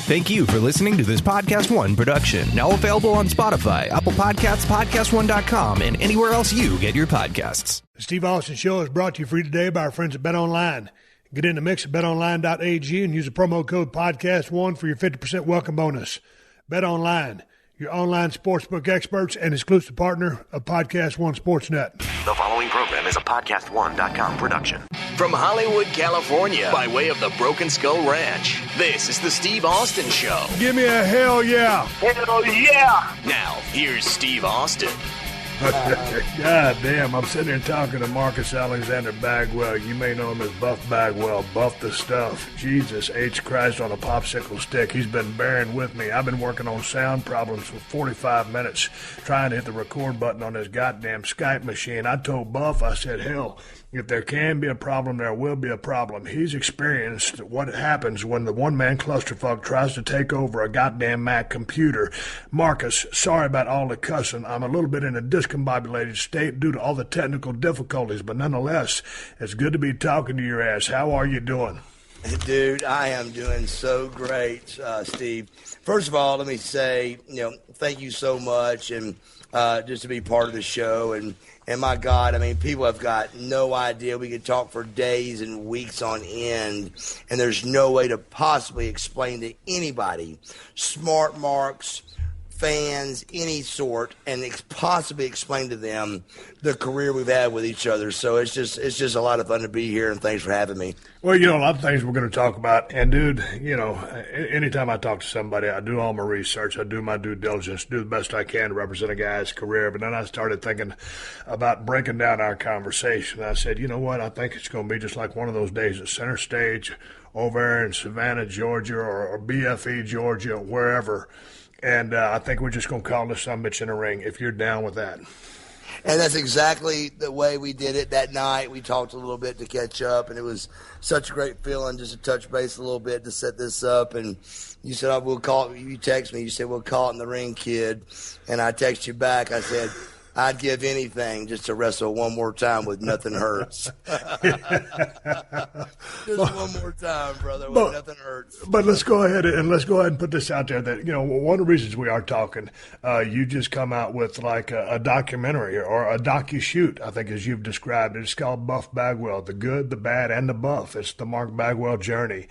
Thank you for listening to this PodcastOne production. Now available on Spotify, Apple Podcasts, PodcastOne.com, and anywhere else you get your podcasts. The Steve Austin Show is brought to you free today by our friends at BetOnline. Get in the mix at betonline.ag and use the promo code PodcastOne for your 50% welcome bonus. BetOnline, your online sportsbook experts and exclusive partner of PodcastOne Sportsnet. The following program is a PodcastOne.com production. From Hollywood, California, by way of the Broken Skull Ranch, this is the Steve Austin Show. Give me a hell yeah. Hell yeah. Now, here's Steve Austin. God damn, I'm sitting here talking to Marcus Alexander Bagwell. You may know him as Buff Bagwell, Buff the Stuff. Jesus H. Christ on a popsicle stick. He's been bearing with me. I've been working on sound problems for 45 minutes, trying to hit the record button on this goddamn Skype machine. I told Buff, I said, hell, if there can be a problem, there will be a problem. He's experienced what happens when the one-man clusterfuck tries to take over a goddamn Mac computer. Marcus, sorry about all the cussing. I'm a little bit in a discombobulated state due to all the technical difficulties, but nonetheless, it's good to be talking to your ass. How are you doing? Dude, I am doing so great, Steve. First of all, let me say, thank you so much, and just to be part of the show. And my God, I mean, people have got no idea. We could talk for days and weeks on end, and there's no way to possibly explain to anybody, smart marks, fans, any sort, and possibly explain to them the career we've had with each other. So it's just a lot of fun to be here, and thanks for having me. Well, a lot of things we're going to talk about. And, dude, anytime I talk to somebody, I do all my research. I do my due diligence, do the best I can to represent a guy's career. But then I started thinking about breaking down our conversation. I said, you know what, I think it's going to be just like one of those days at Center Stage over there in Savannah, Georgia, or BFE, Georgia, wherever. And I think we're just going to call this sumbitch in a ring, if you're down with that. And that's exactly the way we did it that night. We talked a little bit to catch up, and it was such a great feeling just to touch base a little bit to set this up. And you said, we'll call it. You text me. You said, we'll call it in the ring, kid. And I text you back. I said, I'd give anything just to wrestle one more time with Nothing Hurts. Just one more time, brother, with Nothing Hurts. But let's go ahead and put this out there that, one of the reasons we are talking, you just come out with like a documentary or a docu-shoot, I think, as you've described it. It's called Buff Bagwell, the good, the bad, and the buff. It's the Mark Bagwell journey.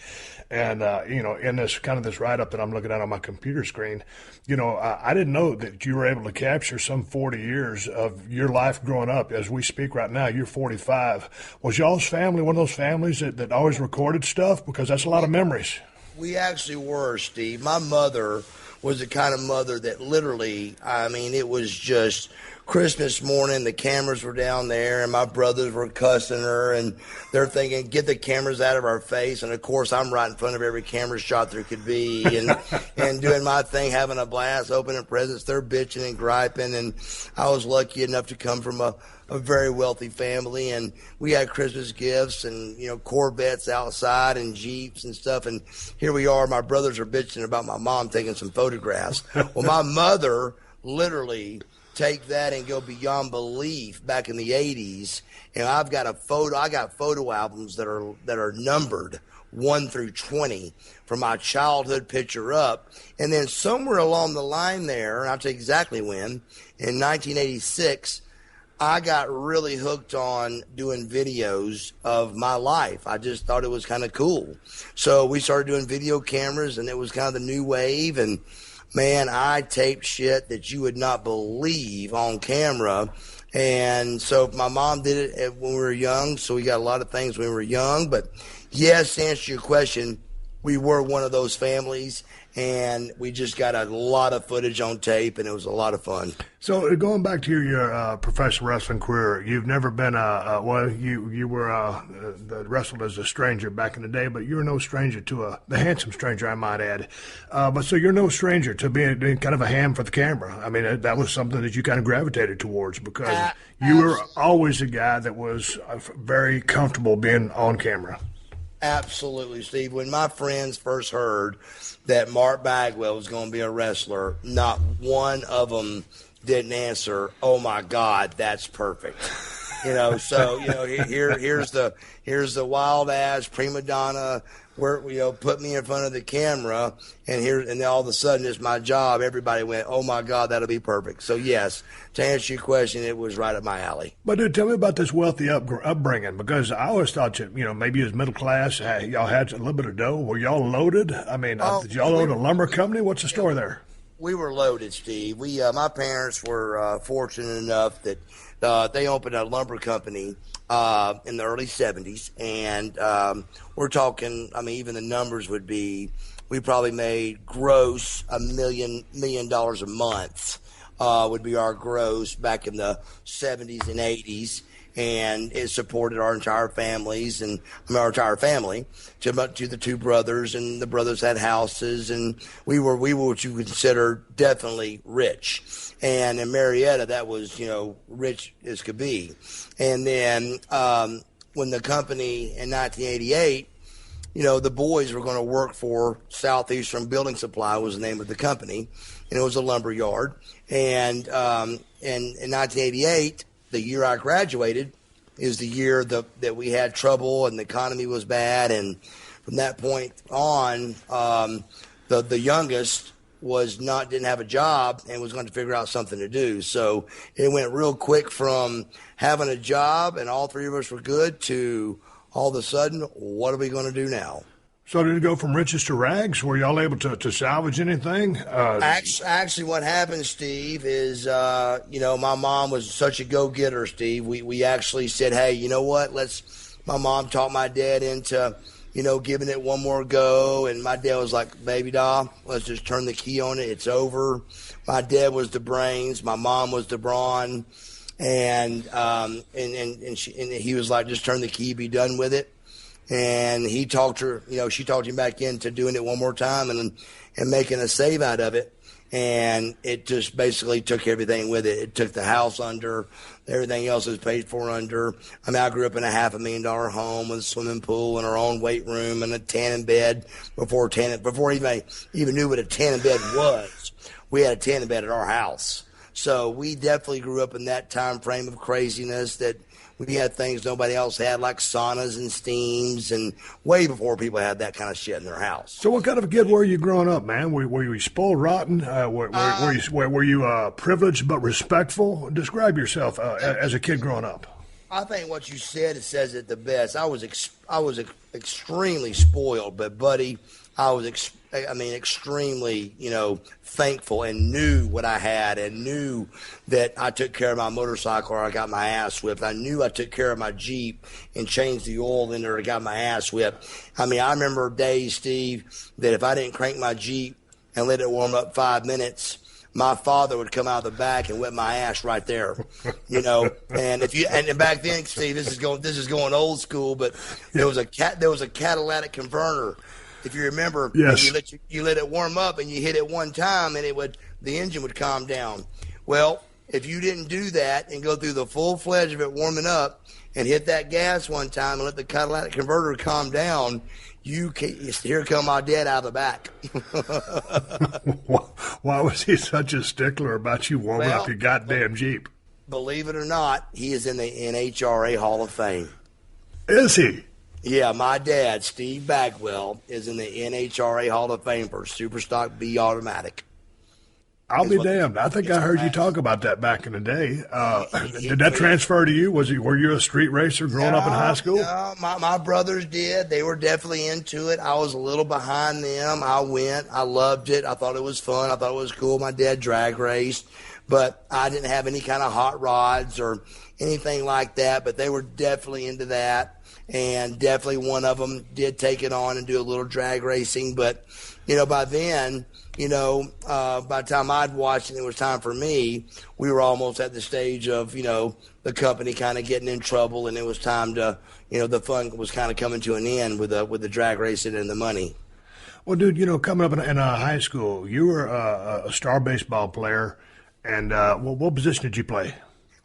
And, in this write-up that I'm looking at on my computer screen, I didn't know that you were able to capture some 40 years of your life growing up. As we speak right now, you're 45. Was y'all's family one of those families that always recorded stuff? Because that's a lot of memories. We actually were, Steve. My mother was the kind of mother that literally, it was just Christmas morning, the cameras were down there, and my brothers were cussing her, and they're thinking, get the cameras out of our face. And, of course, I'm right in front of every camera shot there could be and doing my thing, having a blast, opening presents. They're bitching and griping, and I was lucky enough to come from a very wealthy family, and we had Christmas gifts and, Corvettes outside and Jeeps and stuff. And here we are. My brothers are bitching about my mom taking some photographs. Well, my mother literally take that and go beyond belief back in the 80s. And I got photo albums that are numbered 1 through 20 from my childhood picture up. And then somewhere along the line there, and I'll tell you exactly when, in 1986, I got really hooked on doing videos of my life. I just thought it was kind of cool. So we started doing video cameras, and it was kind of the new wave. And man, I taped shit that you would not believe on camera. And so my mom did it when we were young, so we got a lot of things when we were young. But yes, to answer your question, we were one of those families, and we just got a lot of footage on tape, and it was a lot of fun. So going back to your professional wrestling career, you've never been you were wrestled as a stranger back in the day, but you're no stranger to the handsome stranger, I might add. But so you're no stranger to being kind of a ham for the camera. I mean, that was something that you kind of gravitated towards because you were always a guy that was very comfortable being on camera. Absolutely, Steve. When my friends first heard that Mark Bagwell was going to be a wrestler, not one of them didn't answer, "Oh my God, that's perfect." So here's the wild ass prima donna put me in front of the camera, and then all of a sudden it's my job. Everybody went, "Oh my God, that'll be perfect." So yes, to answer your question, it was right up my alley. But dude, tell me about this wealthy upbringing, because I always thought maybe it was middle class. Y'all had a little bit of dough. Were y'all loaded? I mean, did y'all own a lumber company? What's the story there? We were loaded, Steve. My parents were fortunate enough that they opened a lumber company in the early 70s, and we're talking, even the numbers would be, we probably made gross $1 million a month would be our gross back in the 70s and 80s, and it supported our entire families and our entire family to the two brothers, and the brothers had houses, and we were what you would consider definitely rich. And in Marietta, that was, rich as could be. And then when the company in 1988, the boys were going to work for Southeastern Building Supply was the name of the company, and it was a lumber yard. And in 1988, the year I graduated, is the year that we had trouble and the economy was bad. And from that point on, the youngest didn't have a job and was going to figure out something to do. So it went real quick from having a job and all three of us were good to all of a sudden, what are we going to do now? So did it go from riches to rags? Were y'all able to salvage anything? Actually, what happened, Steve, is, my mom was such a go-getter, Steve. We actually said, hey, you know what? My mom talked my dad into, giving it one more go. And my dad was like, baby doll, let's just turn the key on it. It's over. My dad was the brains. My mom was the brawn. And he was like, just turn the key, be done with it. And he talked her, she talked him back into doing it one more time and making a save out of it. And it just basically took everything with it. It took the house under, everything else was paid for under. I grew up in a $500,000 home with a swimming pool and our own weight room and a tanning bed before even knew what a tanning bed was. We had a tanning bed at our house. So we definitely grew up in that time frame of craziness that we had things nobody else had, like saunas and steams, and way before people had that kind of shit in their house. So what kind of a kid were you growing up, man? Were you spoiled rotten? Were you privileged but respectful? Describe yourself as a kid growing up. I think what you said, it says it the best. I was extremely spoiled, but buddy, I was extremely, thankful and knew what I had and knew that I took care of my motorcycle or I got my ass whipped. I knew I took care of my Jeep and changed the oil in there or I got my ass whipped. I remember days, Steve, that if I didn't crank my Jeep and let it warm up 5 minutes, my father would come out of the back and whip my ass right there, and back then, Steve, this is going old school, but there was a catalytic converter. If you remember, yes. you let it warm up and you hit it one time and the engine would calm down. Well, if you didn't do that and go through the full fledged of it warming up and hit that gas one time and let the catalytic converter calm down, here come my dad out of the back. Why was he such a stickler about you warming up your goddamn Jeep? Believe it or not, he is in the NHRA Hall of Fame. Is he? Yeah, my dad, Steve Bagwell, is in the NHRA Hall of Fame for Superstock B Automatic. I'll be damned. I think I heard you talk about that back in the day. Did that transfer to you? Were you a street racer growing up in high school? No, my brothers did. They were definitely into it. I was a little behind them. I went. I loved it. I thought it was fun. I thought it was cool. My dad drag raced, but I didn't have any kind of hot rods or anything like that, but they were definitely into that. And definitely one of them did take it on and do a little drag racing. But, by then, by the time I'd watched and it was time for me, we were almost at the stage of, the company kind of getting in trouble. And it was time to, the fun was kind of coming to an end with the drag racing and the money. Well, dude, coming up in high school, you were a star baseball player. And what position did you play?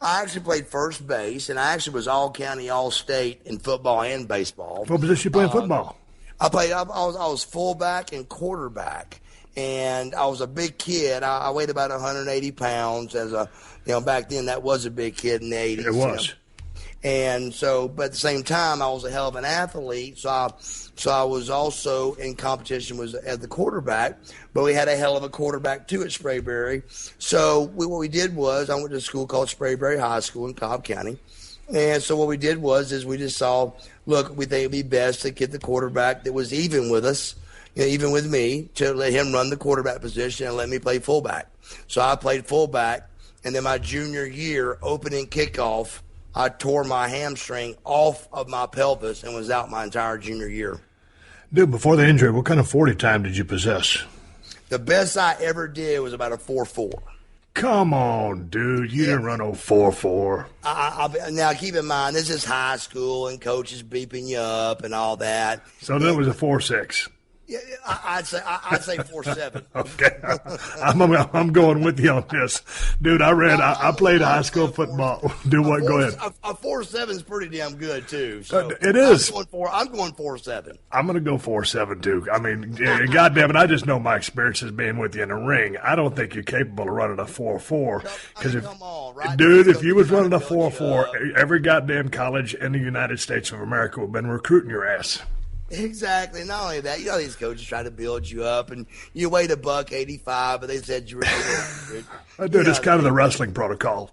I actually played first base, and I actually was all-county, all-state in football and baseball. What position you play in football? I was fullback and quarterback, and I was a big kid. I weighed about 180 pounds. Back then that was a big kid in the 80s. It was. And so, but at the same time, I was a hell of an athlete. So I was also in competition as the quarterback, but we had a hell of a quarterback too at Sprayberry. So what we did was I went to a school called Sprayberry High School in Cobb County. And so what we did was we just saw, look, we think it'd be best to get the quarterback that was even with us, even with me, to let him run the quarterback position and let me play fullback. So I played fullback, and then my junior year, opening kickoff, I tore my hamstring off of my pelvis and was out my entire junior year. Dude, before the injury, what kind of 40 time did you possess? The best I ever did was about a 4.4. Come on, dude. You didn't run a 4.4. Now, keep in mind, this is high school and coaches beeping you up and all that. So that was a 4.6. Yeah, I'd say 4.7. Okay, I'm going with you on this, dude. I played high school football. Do what? Go ahead. A 4.7 is pretty damn good too. So it is. I'm going 4.7. I'm going to go 4.7 too. I mean, goddamn it! I just know my experiences being with you in the ring. I don't think you're capable of running a 4.4. Because if you was running a 4.4, every goddamn college in the United States of America would have been recruiting your ass. Exactly. Not only that, these coaches try to build you up, and you weighed $185, but they said you were good. Dude, it's kind of the wrestling protocol.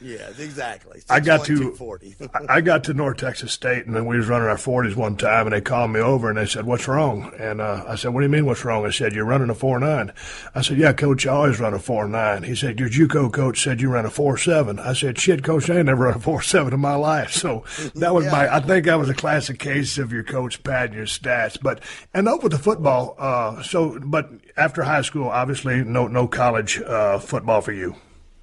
Yeah, exactly. I got to North Texas State, and then we was running our 40s one time, and they called me over, and they said, "What's wrong?" And I said, "What do you mean, what's wrong?" They said, "You're running a 4.9." I said, "Yeah, Coach, I always run a 4.9." He said, "Your JUCO coach said you ran a 4.7." I said, "Shit, Coach, I ain't never run a 4.7 in my life." So that was I think that was a classic case of your coach padding your stats. But up with the football. But after high school, obviously, no college football for you.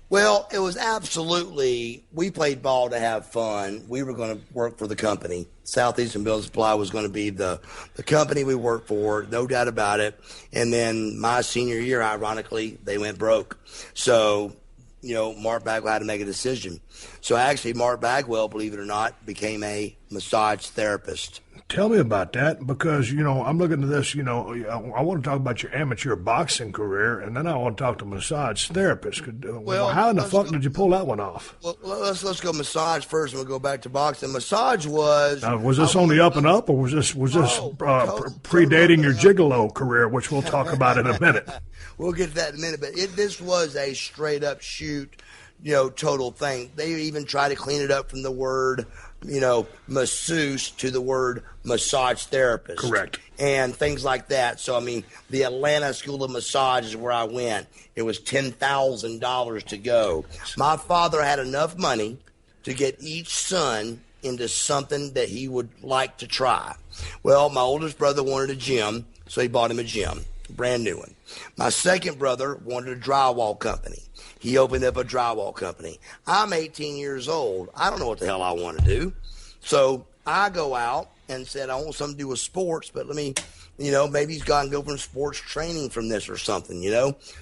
Well, it was absolutely, we played ball to have fun. We were going to work for the company. Southeastern Building Supply was going to be the company we worked for, no doubt about it. And then my senior year, ironically, they went broke. So, Mark Bagwell had to make a decision. So actually, Mark Bagwell, believe it or not, became a massage therapist. Tell me about that, because, I'm looking at this, I want to talk about your amateur boxing career, and then I want to talk to massage therapist. How in the fuck did you pull that one off? Well, let's go massage first, and we'll go back to boxing. Massage was... was this on the up and up, or was this predating your gigolo career, which we'll talk about in a minute? We'll get to that in a minute, but this was a straight-up shoot, total thing. They even tried to clean it up from the word... masseuse to the word massage therapist. Correct. And things like that. So, the Atlanta School of Massage is where I went. It was $10,000 to go. My father had enough money to get each son into something that he would like to try. Well, my oldest brother wanted a gym, so he bought him a gym, a brand new one. My second brother wanted a drywall company. He opened up a drywall company. I'm 18 years old. I don't know what the hell I want to do. So I go out and said, I want something to do with sports, but let me, maybe he's got to go from sports training from this or something,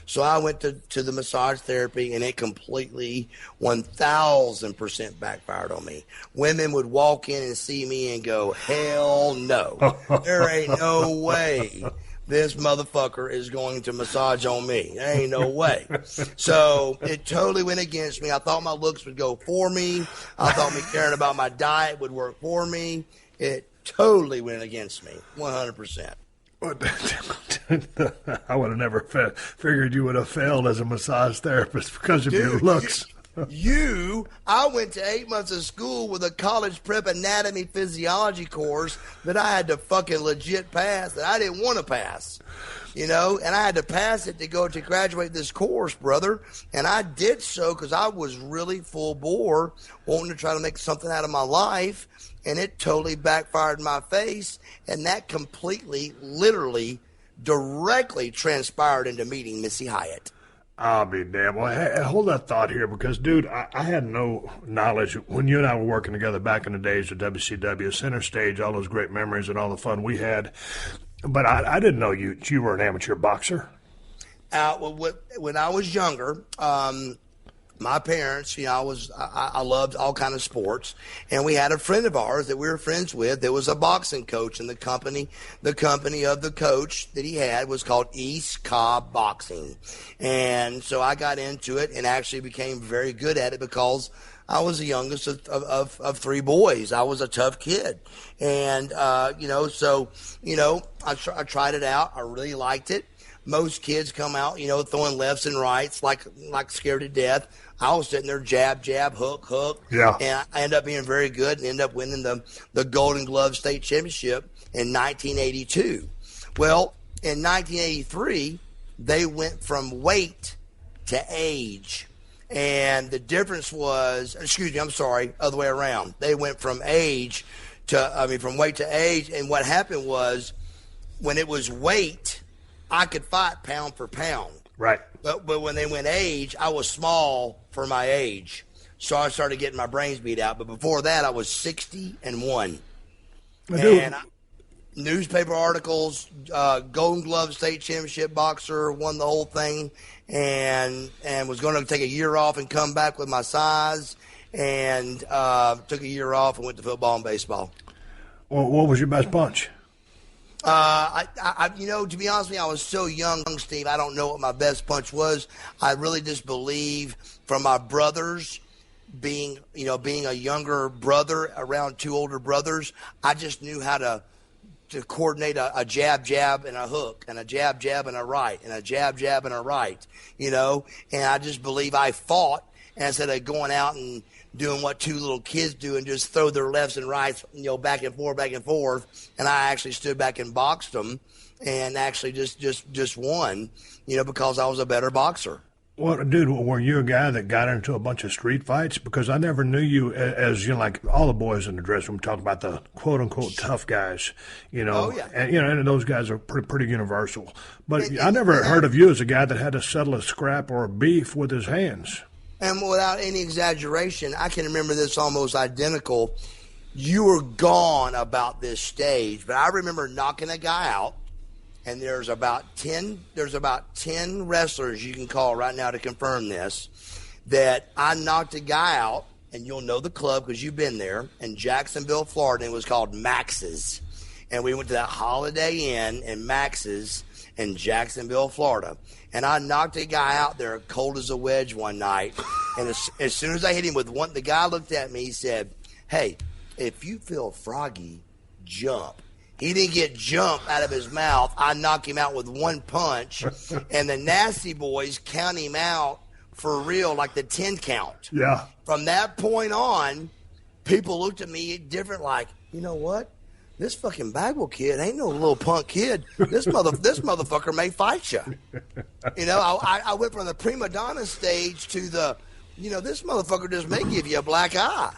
So I went to the massage therapy, and it completely 1,000% backfired on me. Women would walk in and see me and go, hell no. There ain't no way this motherfucker is going to massage on me. There ain't no way. So it totally went against me. I thought my looks would go for me. I thought me caring about my diet would work for me. It totally went against me, 100%. I would have never figured you would have failed as a massage therapist because of your looks. I went to 8 months of school with a college prep anatomy physiology course that I had to fucking legit pass, that I didn't want to pass, and I had to pass it to go to graduate this course, brother. And I did so because I was really full bore wanting to try to make something out of my life, and it totally backfired in my face. And that completely, literally, directly transpired into meeting Missy Hyatt. I'll be damned. Well, hey, hold that thought here because, dude, I had no knowledge. When you and I were working together back in the days of WCW, Center Stage, all those great memories and all the fun we had. But I didn't know you were an amateur boxer. When I was younger, my parents, I loved all kind of sports, and we had a friend of ours that we were friends with that was a boxing coach, and the company of the coach that he had was called East Cobb Boxing. And so I got into it and actually became very good at it because I was the youngest of three boys. I was a tough kid. And, I tried it out. I really liked it. Most kids come out, throwing lefts and rights like scared to death. I was sitting there, jab, jab, hook, hook. Yeah. And I ended up being very good and ended up winning the Golden Glove State Championship in 1982. Well, in 1983, they went from weight to age. And the difference was, other way around. They went from weight to age. And what happened was, when it was weight, I could fight pound for pound. Right. But when they went age, I was small for my age. So I started getting my brains beat out. But before that, I was 60-1. Newspaper articles, Golden Glove State Championship boxer, won the whole thing, and was going to take a year off and come back with my size, and took a year off and went to football and baseball. Well, what was your best punch? To be honest with you, I was so young, Steve, I don't know what my best punch was. I really just believe from my brothers being a younger brother around two older brothers, I just knew how to coordinate a jab, jab, and a hook, and a jab, jab, and a right, and a jab, jab, and a right, and I just believe I fought instead of going out and doing what two little kids do and just throw their lefts and rights, back and forth, and I actually stood back and boxed them and actually just won, because I was a better boxer. Well, dude, were you a guy that got into a bunch of street fights? Because I never knew you as like all the boys in the dressing room talk about the quote-unquote tough guys, Oh, yeah. And those guys are pretty universal. But I never heard of you as a guy that had to settle a scrap or a beef with his hands. And without any exaggeration, I can remember this almost identical. You were gone about this stage, but I remember knocking a guy out. And there's about 10 wrestlers you can call right now to confirm this, that I knocked a guy out, and you'll know the club because you've been there, in Jacksonville, Florida, and it was called Max's. And we went to that Holiday Inn in Max's in Jacksonville, Florida. And I knocked a guy out there cold as a wedge one night. And as soon as I hit him with one, the guy looked at me, he said, "Hey, if you feel froggy, jump." He didn't get jump out of his mouth. I knocked him out with one punch, and the Nasty Boys count him out for real, like the 10 count. Yeah. From that point on, people looked at me different, like, you know what? This fucking Bagwell kid ain't no little punk kid. This motherfucker may fight you. I went from the prima donna stage to the, this motherfucker just may give you a black eye.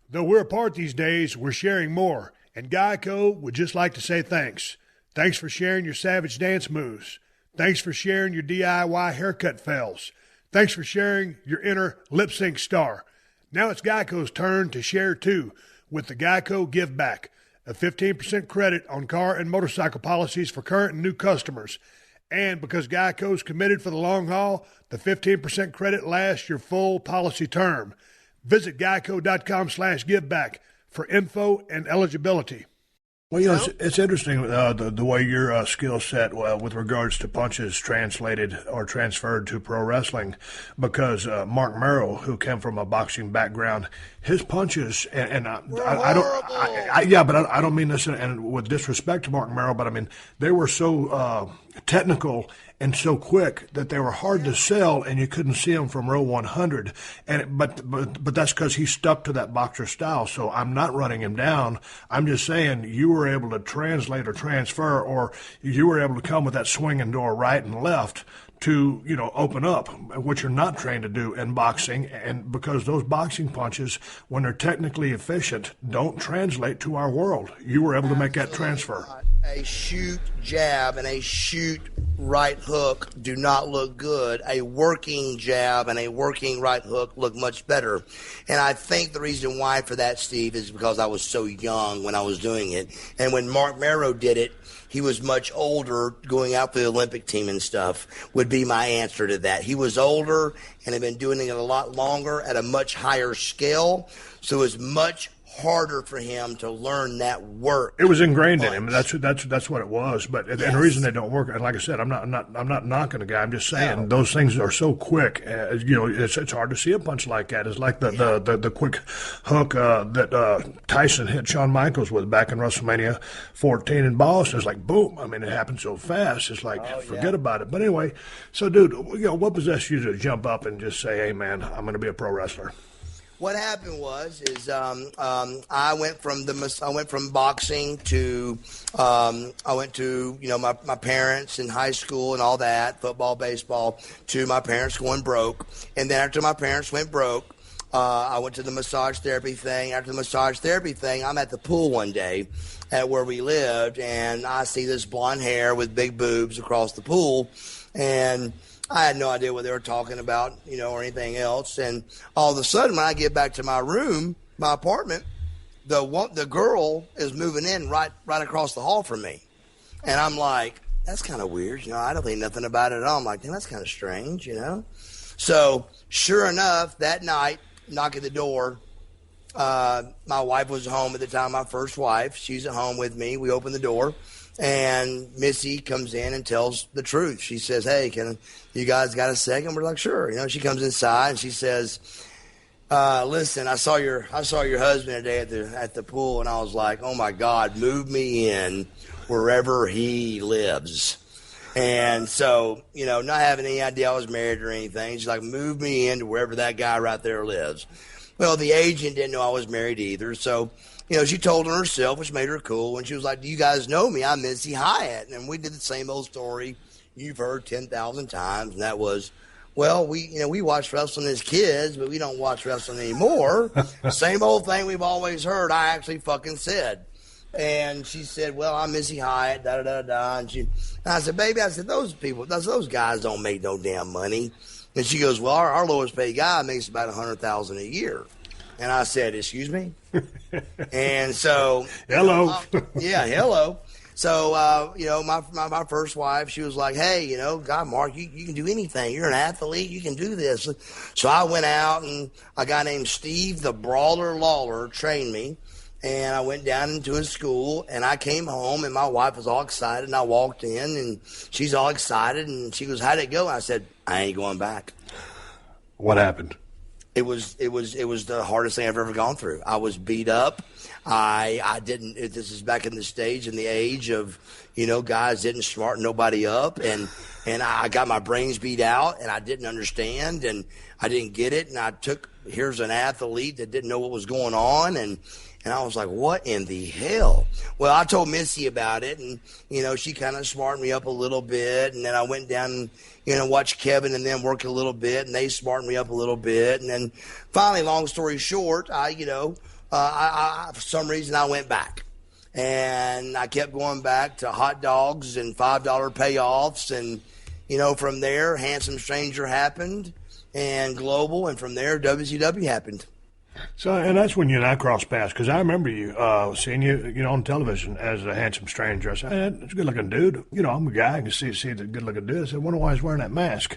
Though we're apart these days, we're sharing more. And Geico would just like to say thanks. Thanks for sharing your savage dance moves. Thanks for sharing your DIY haircut fails. Thanks for sharing your inner lip sync star. Now it's Geico's turn to share too with the Geico Give Back, a 15% credit on car and motorcycle policies for current and new customers. And because Geico's committed for the long haul, the 15% credit lasts your full policy term. Visit geico.com/giveback for info and eligibility. Well, it's interesting the way your skill set with regards to punches translated or transferred to pro wrestling, because Mark Merrill, who came from a boxing background, his punches and I don't mean this and with disrespect to Mark Merrill, but I mean they were so technical and so quick that they were hard to sell, and you couldn't see them from row 100. But that's because he stuck to that boxer style. So I'm not running him down. I'm just saying you were able to translate or transfer, or you were able to come with that swinging door right and left to, open up, which you're not trained to do in boxing. And because those boxing punches, when they're technically efficient, don't translate to our world. You were able to make that transfer. A shoot jab and a shoot right hook do not look good. A working jab and a working right hook look much better. And I think the reason why for that, Steve, is because I was so young when I was doing it. And when Mark Merrow did it, he was much older, going out for the Olympic team and stuff, would be my answer to that. He was older and had been doing it a lot longer at a much higher scale, so it was much harder for him to learn that work. It was ingrained in him. That's what it was. But and the reason they don't work, and like I said, I'm not knocking the guy. I'm just saying those things are so quick. It's hard to see a punch like that. It's like the quick hook that Tyson hit Shawn Michaels with back in WrestleMania 14 in Boston. It's like boom. I mean, it happened so fast. It's like forget about it. But anyway, so dude, what possessed you to jump up and just say, "Hey, man, I'm going to be a pro wrestler"? What happened was I went from boxing to I went to my parents in high school and all that, football, baseball, to my parents going broke, and then after my parents went broke, I went to the massage therapy thing. After the massage therapy thing, I'm at the pool one day at where we lived, and I see this blonde hair with big boobs across the pool, and I had no idea what they were talking about, or anything else. And all of a sudden, when I get back to my room, my apartment, the girl is moving in right across the hall from me. And I'm like, that's kind of weird. I don't think nothing about it at all. I'm like, that's kind of strange, So sure enough, that night, knock at the door, my wife was home at the time, my first wife. She's at home with me. We open the door. And Missy comes in and tells the truth. She says, "Hey, you guys got a second?" We're like, "Sure." She comes inside and she says, "Listen, I saw your husband today at the pool, and I was like, oh my God, move me in wherever he lives." And so, not having any idea I was married or anything, she's like, "Move me into wherever that guy right there lives." Well, the agent didn't know I was married either, so. She told on herself, which made her cool. And she was like, "Do you guys know me? I'm Missy Hyatt." And we did the same old story you've heard 10,000 times. And that was, well, we watched wrestling as kids, but we don't watch wrestling anymore. Same old thing we've always heard. I actually fucking said. And she said, "Well, I'm Missy Hyatt, da-da-da-da." And I said, "Baby," I said, those guys don't make no damn money." And she goes, "Well, our lowest paid guy makes about $100,000 a year." And I said, "Excuse me?" And so, hello. Hello. So, my first wife, she was like, "Hey, God, Mark, you can do anything. You're an athlete. You can do this." So I went out, and a guy named Steve, the Brawler Lawler, trained me. And I went down into his school, and I came home, and my wife was all excited. And I walked in, and she's all excited, and she goes, "How'd it go?" And I said, "I ain't going back." What happened? It was the hardest thing I've ever gone through. I was beat up. This is back in the stage and the age of, guys didn't smarten nobody up. And I got my brains beat out, and I didn't understand, and I didn't get it. And here's an athlete that didn't know what was going on. And I was like, what in the hell? Well, I told Missy about it, and, she kind of smartened me up a little bit. And then I went down and, watched Kevin and them work a little bit, and they smartened me up a little bit. And then finally, long story short, I for some reason, I went back. And I kept going back to hot dogs and $5 payoffs. And, from there, Handsome Stranger happened, and Global. And from there, WCW happened. So, and that's when you and I crossed paths, because I remember you seeing you, on television as a Handsome Stranger. I said, "Hey, that's a good-looking dude. I'm a guy. I can see the good-looking dude." I said, "I wonder why he's wearing that mask."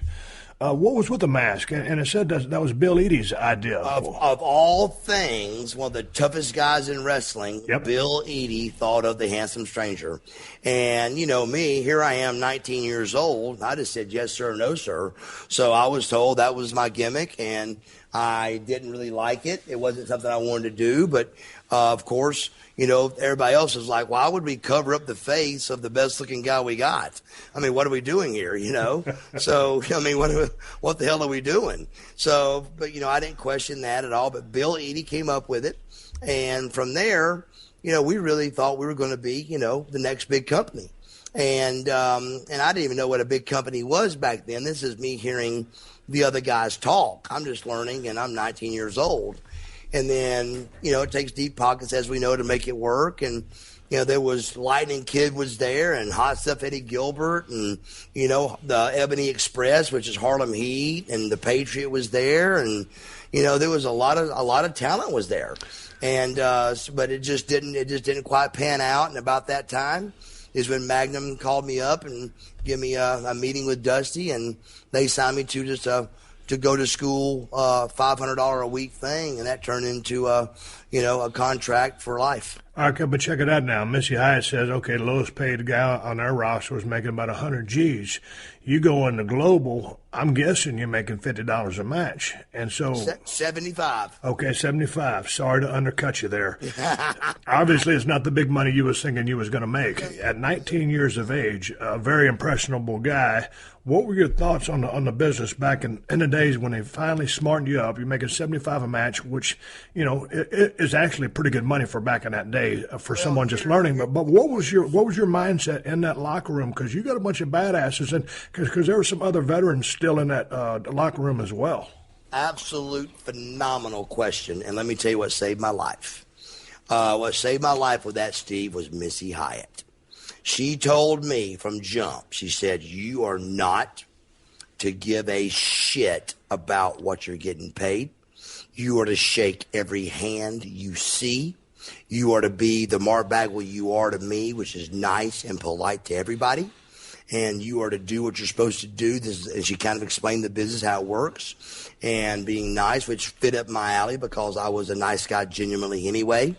What was with the mask? And it said that was Bill Eadie's idea. Of all things, one of the toughest guys in wrestling, yep. Bill Eadie thought of the Handsome Stranger. And, me, here I am, 19 years old. I just said, "Yes, sir, no, sir." So I was told that was my gimmick, and I didn't really like it. It wasn't something I wanted to do, but of course, everybody else is like, "Why would we cover up the face of the best-looking guy we got? I mean, what are we doing here, So, I mean, what the hell are we doing?" So, but, I didn't question that at all. But Bill Eadie came up with it, and from there, we really thought we were going to be, the next big company. And I didn't even know what a big company was back then. This is me hearing the other guys talk. I'm just learning, and I'm 19 years old. And then, it takes deep pockets, as we know, to make it work. And, there was Lightning Kid was there, and Hot Stuff Eddie Gilbert, and, the Ebony Express, which is Harlem Heat, and the Patriot was there. And, there was a lot of talent was there. And, but it just didn't quite pan out. And about that time is when Magnum called me up and gave me a meeting with Dusty, and they signed me to just a to go to school, $500 a week thing, and that turned into a contract for life. Okay, but check it out now. Missy Hyatt says, okay, the lowest paid guy on our roster was making about 100 G's. You go into global, I'm guessing you're making $50 a match. And so 75. Okay, 75. Sorry to undercut you there. Obviously, it's not the big money you was thinking you was going to make. At 19 years of age, a very impressionable guy. What were your thoughts on the business back in the days when they finally smartened you up? You're making 75 a match, which, it is actually pretty good money for back in that day for someone just learning. But what was your mindset in that locker room? Because you got a bunch of badasses, and because there were some other veterans still in that locker room as well. Absolute phenomenal question, and let me tell you what saved my life. What saved my life with that, Steve, was Missy Hyatt. She told me from jump, she said, you are not to give a shit about what you're getting paid. You are to shake every hand you see. You are to be the Mark Bagwell you are to me, which is nice and polite to everybody. And you are to do what you're supposed to do. And she kind of explained the business, how it works, and being nice, which fit up my alley because I was a nice guy genuinely anyway.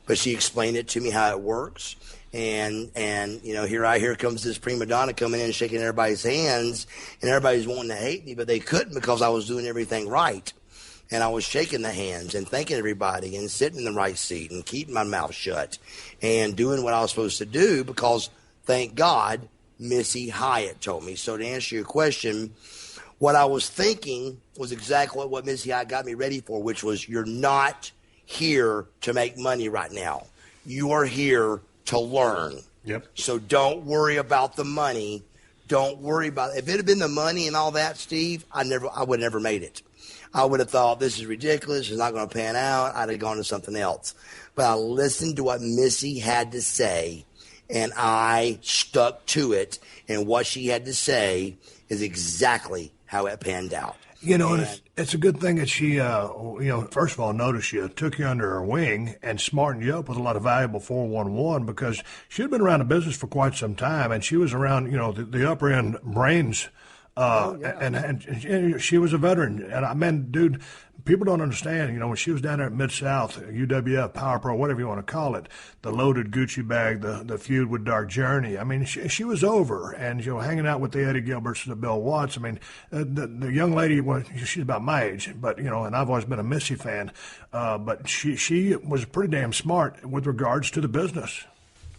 But she explained it to me how it works. And here comes this prima donna coming in and shaking everybody's hands, and everybody's wanting to hate me, but they couldn't because I was doing everything right. And I was shaking the hands and thanking everybody and sitting in the right seat and keeping my mouth shut and doing what I was supposed to do because, thank God, Missy Hyatt told me. So to answer your question, what I was thinking was exactly what Missy Hyatt got me ready for, which was you're not here to make money right now. You are here to learn. Yep. So don't worry about the money. Don't worry about it. If it had been the money and all that, Steve, I would have never made it. I would have thought this is ridiculous. It's not going to pan out. I'd have gone to something else. But I listened to what Missy had to say, and I stuck to it. And what she had to say is exactly how it panned out. And it's a good thing that she, first of all, noticed you, took you under her wing, and smartened you up with a lot of valuable 411 because she had been around the business for quite some time, and she was around, the upper end brains. And she was a veteran. And I mean, dude, people don't understand, when she was down there at Mid-South, UWF, Power Pro, whatever you want to call it, the loaded Gucci bag, the feud with Dark Journey. I mean, she was over, and, hanging out with the Eddie Gilberts and the Bill Watts. I mean, the young lady, she's about my age, but, and I've always been a Missy fan, but she was pretty damn smart with regards to the business.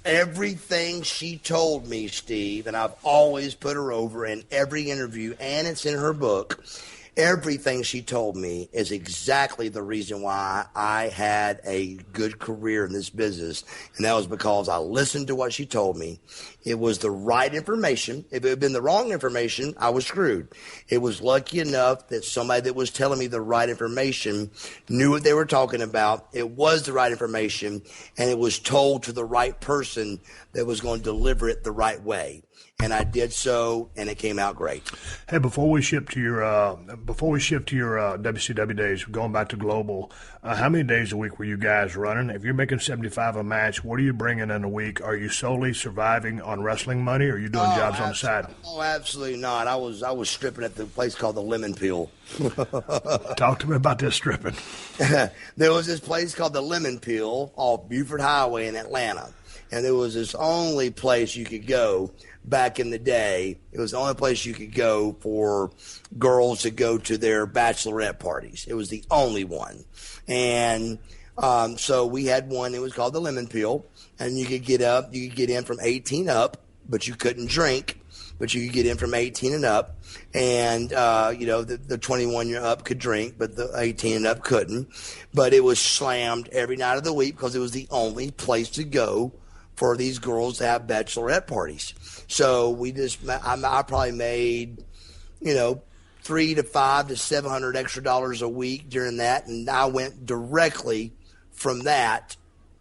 Everything she told me, Steve, and I've always put her over in every interview, and it's in her book, everything she told me is exactly the reason why I had a good career in this business, and that was because I listened to what she told me. It was the right information. If it had been the wrong information, I was screwed. It was lucky enough that somebody that was telling me the right information knew what they were talking about. It was the right information, and it was told to the right person that was going to deliver it the right way. And I did so, and it came out great. Hey, before we shift to your WCW days, going back to global, how many days a week were you guys running? If you're making 75 a match, what are you bringing in a week? Are you solely surviving on wrestling money, or are you doing jobs on the side? Oh, absolutely not. I was stripping at the place called the Lemon Peel. Talk to me about this stripping. There was this place called the Lemon Peel off Buford Highway in Atlanta, and there was this only place you could go. Back in the day, it was the only place you could go for girls to go to their bachelorette parties. It was the only one. And so we had one. It was called the Lemon Peel. And you could get in from 18 up, but you couldn't drink. But you could get in from 18 and up. And, the 21 year up could drink, but the 18 and up couldn't. But it was slammed every night of the week because it was the only place to go for these girls to have bachelorette parties. So I probably made, $300 to $500 to $700 extra a week during that. And I went directly from that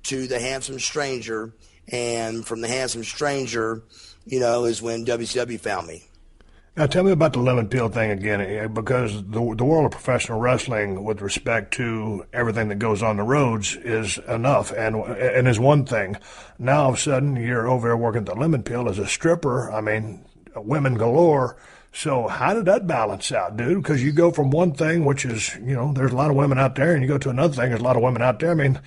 to the Handsome Stranger. And from the Handsome Stranger, is when WCW found me. Now, tell me about the Lemon Peel thing again, because the world of professional wrestling, with respect to everything that goes on the roads, is enough and is one thing. Now, all of a sudden, you're over there working at the Lemon Peel as a stripper. I mean, women galore. So how did that balance out, dude? Because you go from one thing, which is, there's a lot of women out there, and you go to another thing, there's a lot of women out there. I mean,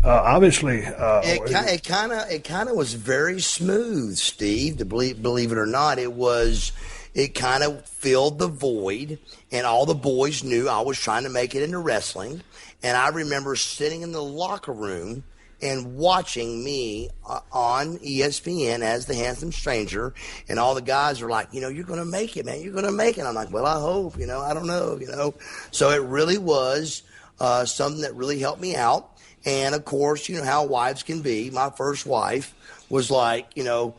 obviously. It kind of was very smooth, Steve, to believe it or not. It kind of filled the void, and all the boys knew I was trying to make it into wrestling. And I remember sitting in the locker room and watching me on ESPN as the handsome stranger, and all the guys were like, you're going to make it, man. You're going to make it. I'm like, well, I hope, I don't know, So it really was something that really helped me out. And, of course, how wives can be. My first wife was like, you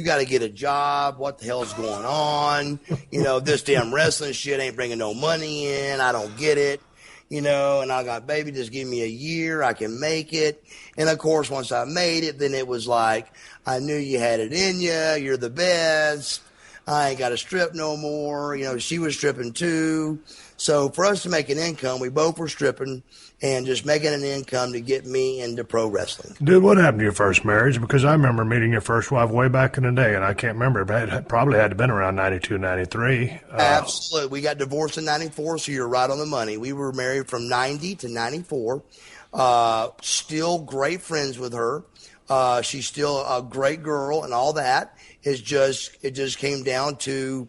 got to get a job. What the hell's going on? This damn wrestling shit ain't bringing no money in. I don't get it. And I got, baby, just give me a year. I can make it. And, of course, once I made it, then it was like, I knew you had it in you. You're the best. I ain't got to strip no more. She was stripping too. So for us to make an income, we both were stripping and just making an income to get me into pro wrestling. Dude, what happened to your first marriage? Because I remember meeting your first wife way back in the day, and I can't remember. It probably had to have been around 92, 93. Absolutely. We got divorced in 94, so you're right on the money. We were married from 90 to 94. Still great friends with her. She's still a great girl and all that. It just came down to,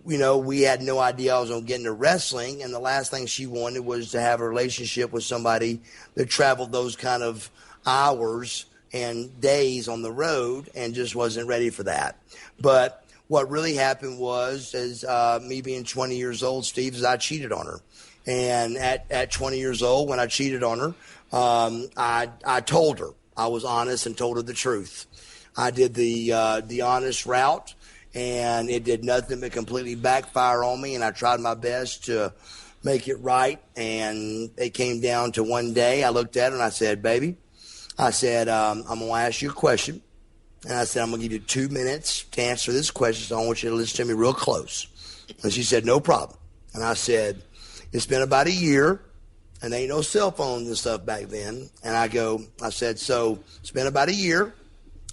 we had no idea I was going to get into wrestling, and the last thing she wanted was to have a relationship with somebody that traveled those kind of hours and days on the road, and just wasn't ready for that. But what really happened was, as me being 20 years old, Steve, is I cheated on her. And at 20 years old, when I cheated on her, I told her. I was honest and told her the truth. I did the honest route, and it did nothing but completely backfire on me, and I tried my best to make it right. And it came down to one day I looked at her and I said, baby, I'm going to ask you a question. And I said, I'm going to give you 2 minutes to answer this question, so I want you to listen to me real close. And she said, no problem. And I said, it's been about a year, and there ain't no cell phones and stuff back then. And I said, so it's been about a year.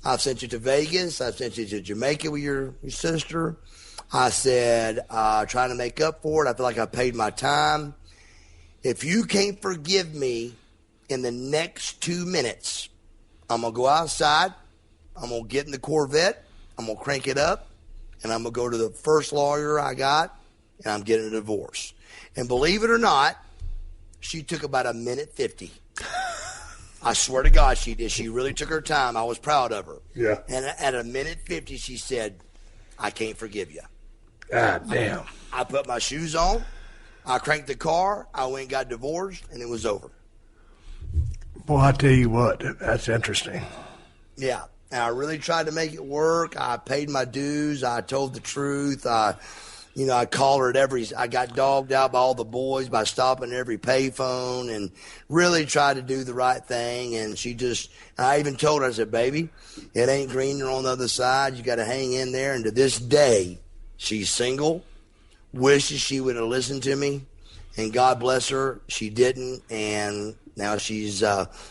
I've sent you to Vegas. I've sent you to Jamaica with your sister. I said, trying to make up for it. I feel like I paid my time. If you can't forgive me in the next 2 minutes, I'm going to go outside. I'm going to get in the Corvette. I'm going to crank it up. And I'm going to go to the first lawyer I got, and I'm getting a divorce. And believe it or not, she took about 1:50. I swear to God she did. She really took her time. I was proud of her. Yeah. And at 1:50, she said, I can't forgive you. God damn. I put my shoes on. I cranked the car. I went and got divorced, and it was over. Boy, I tell you what, that's interesting. Yeah. And I really tried to make it work. I paid my dues. I told the truth. I called her I got dogged out by all the boys by stopping at every payphone, and really tried to do the right thing. And I even told her, I said, baby, it ain't greener on the other side. You got to hang in there. And to this day, she's single, wishes she would have listened to me. And God bless her, she didn't. And now she's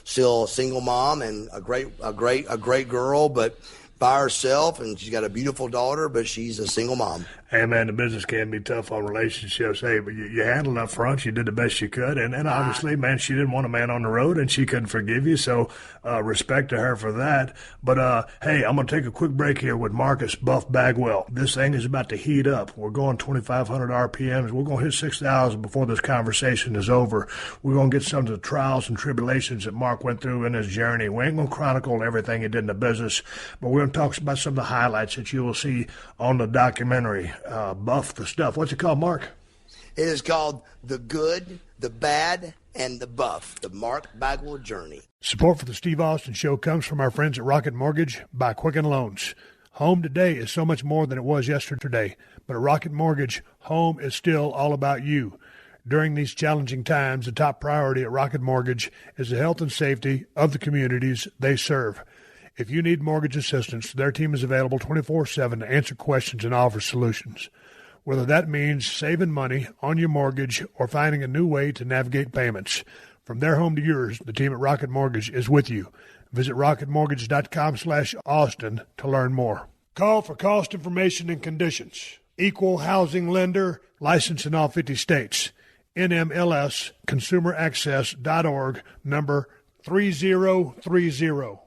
still a single mom and a great girl, but by herself, and she's got a beautiful daughter, but she's a single mom. Hey, man, the business can be tough on relationships. Hey, but you handled it up front. You did the best you could. And obviously, man, she didn't want a man on the road, and she couldn't forgive you. So respect to her for that. But, hey, I'm going to take a quick break here with Marcus Buff Bagwell. This thing is about to heat up. We're going 2,500 RPMs. We're going to hit 6,000 before this conversation is over. We're going to get some of the trials and tribulations that Mark went through in his journey. We ain't going to chronicle everything he did in the business, but we're going to talk about some of the highlights that you will see on the documentary. Buff the Stuff. What's it called, Mark? It is called The Good, the Bad, and the Buff, the Mark Bagwell Journey. Support for the Steve Austin Show comes from our friends at Rocket Mortgage by Quicken Loans. Home today is so much more than it was yesterday, but at Rocket Mortgage, home is still all about you. During these challenging times, the top priority at Rocket Mortgage is the health and safety of the communities they serve. If you need mortgage assistance, their team is available 24/7 to answer questions and offer solutions. Whether that means saving money on your mortgage or finding a new way to navigate payments. From their home to yours, the team at Rocket Mortgage is with you. Visit rocketmortgage.com/Austin to learn more. Call for cost information and conditions. Equal housing lender, licensed in all 50 states. NMLS, consumeraccess.org, number 3030.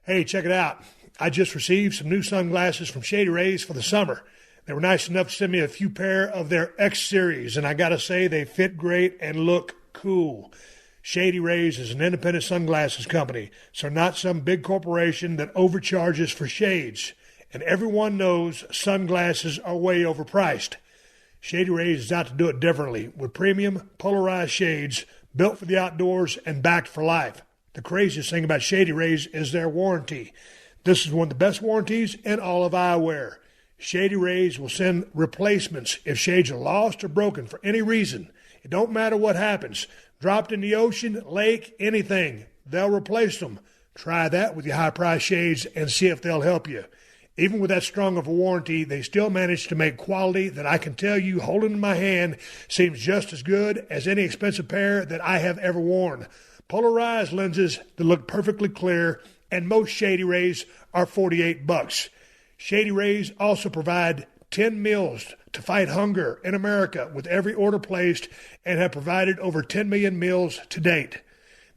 Hey, check it out. I just received some new sunglasses from Shady Rays for the summer. They were nice enough to send me a few pair of their X series, and I gotta say they fit great and look cool. Shady Rays is an independent sunglasses company, so not some big corporation that overcharges for shades. And everyone knows sunglasses are way overpriced. Shady Rays is out to do it differently, with premium, polarized shades built for the outdoors and backed for life. The craziest thing about Shady Rays is their warranty. This is one of the best warranties in all of eyewear. Shady Rays will send replacements if shades are lost or broken for any reason. It don't matter what happens. Dropped in the ocean, lake, anything. They'll replace them. Try that with your high-priced shades and see if they'll help you. Even with that strong of a warranty, they still manage to make quality that I can tell you, holding in my hand, seems just as good as any expensive pair that I have ever worn. Polarized lenses that look perfectly clear, and most Shady Rays are $48. Shady Rays also provide 10 meals to fight hunger in America with every order placed and have provided over 10 million meals to date.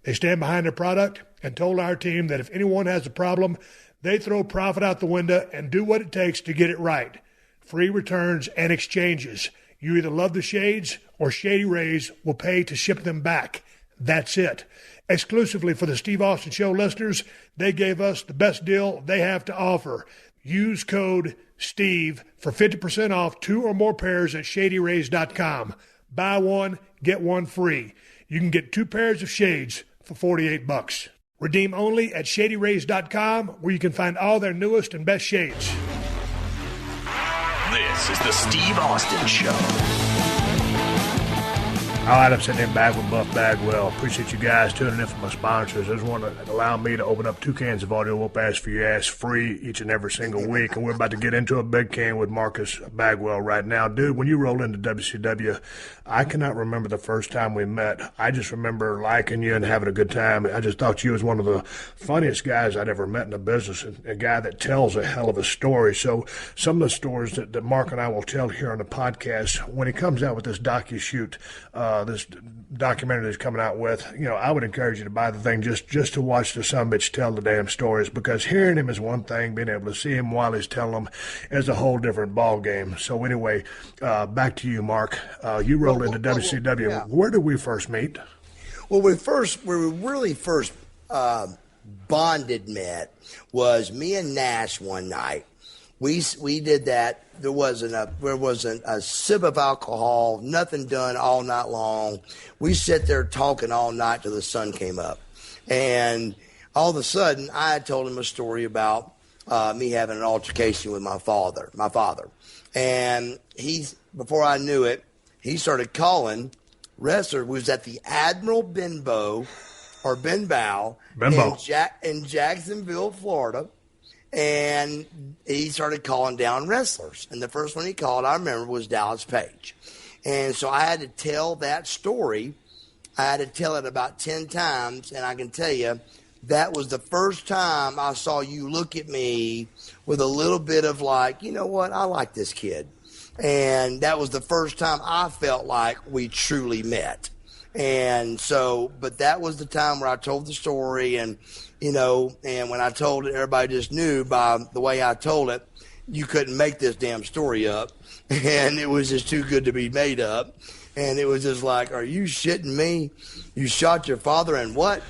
They stand behind their product and told our team that if anyone has a problem, they throw profit out the window and do what it takes to get it right. Free returns and exchanges. You either love the shades or Shady Rays will pay to ship them back. That's it. Exclusively for the Steve Austin Show listeners, they gave us the best deal they have to offer. Use code STEVE for 50% off 2 or more pairs at ShadyRays.com. Buy one, get one free. You can get 2 pairs of shades for $48. Redeem only at ShadyRays.com, where you can find all their newest and best shades. This is the Steve Austin Show. All right, I'm sitting in back with Buff Bagwell. Appreciate you guys tuning in for my sponsors. I just want to allow me to open up 2 cans of audio whoop ass for your ass free each and every single week. And we're about to get into a big can with Marcus Bagwell right now. Dude, when you rolled into WCW, I cannot remember the first time we met. I just remember liking you and having a good time. I just thought you was one of the funniest guys I'd ever met in the business, and a guy that tells a hell of a story. So some of the stories that Mark and I will tell here on the podcast, when he comes out with this docu-shoot, this documentary that he's coming out with, you know, I would encourage you to buy the thing just to watch the sumbitch tell the damn stories, because hearing him is one thing, being able to see him while he's telling them is a whole different ball game. So anyway, back to you, Mark. You rolled into WCW. Yeah. Where did we first meet? Well, we really first met was me and Nash one night. We did that. There wasn't a sip of alcohol, nothing done all night long. We sat there talking all night till the sun came up. And all of a sudden, I had told him a story about me having an altercation with my father. And before I knew it, he started calling wrestlers. We was at the Admiral Benbow in Jacksonville, Florida. And he started calling down wrestlers. And the first one he called, I remember, was Dallas Page. And so I had to tell that story. I had to tell it about 10 times. And I can tell you, that was the first time I saw you look at me with a little bit of like, you know what, I like this kid. And that was the first time I felt like we truly met. And so, but that was the time where I told the story, and, you know, and when I told it, everybody just knew by the way I told it, you couldn't make this damn story up. And it was just too good to be made up. And it was just like, are you shitting me? You shot your father and what?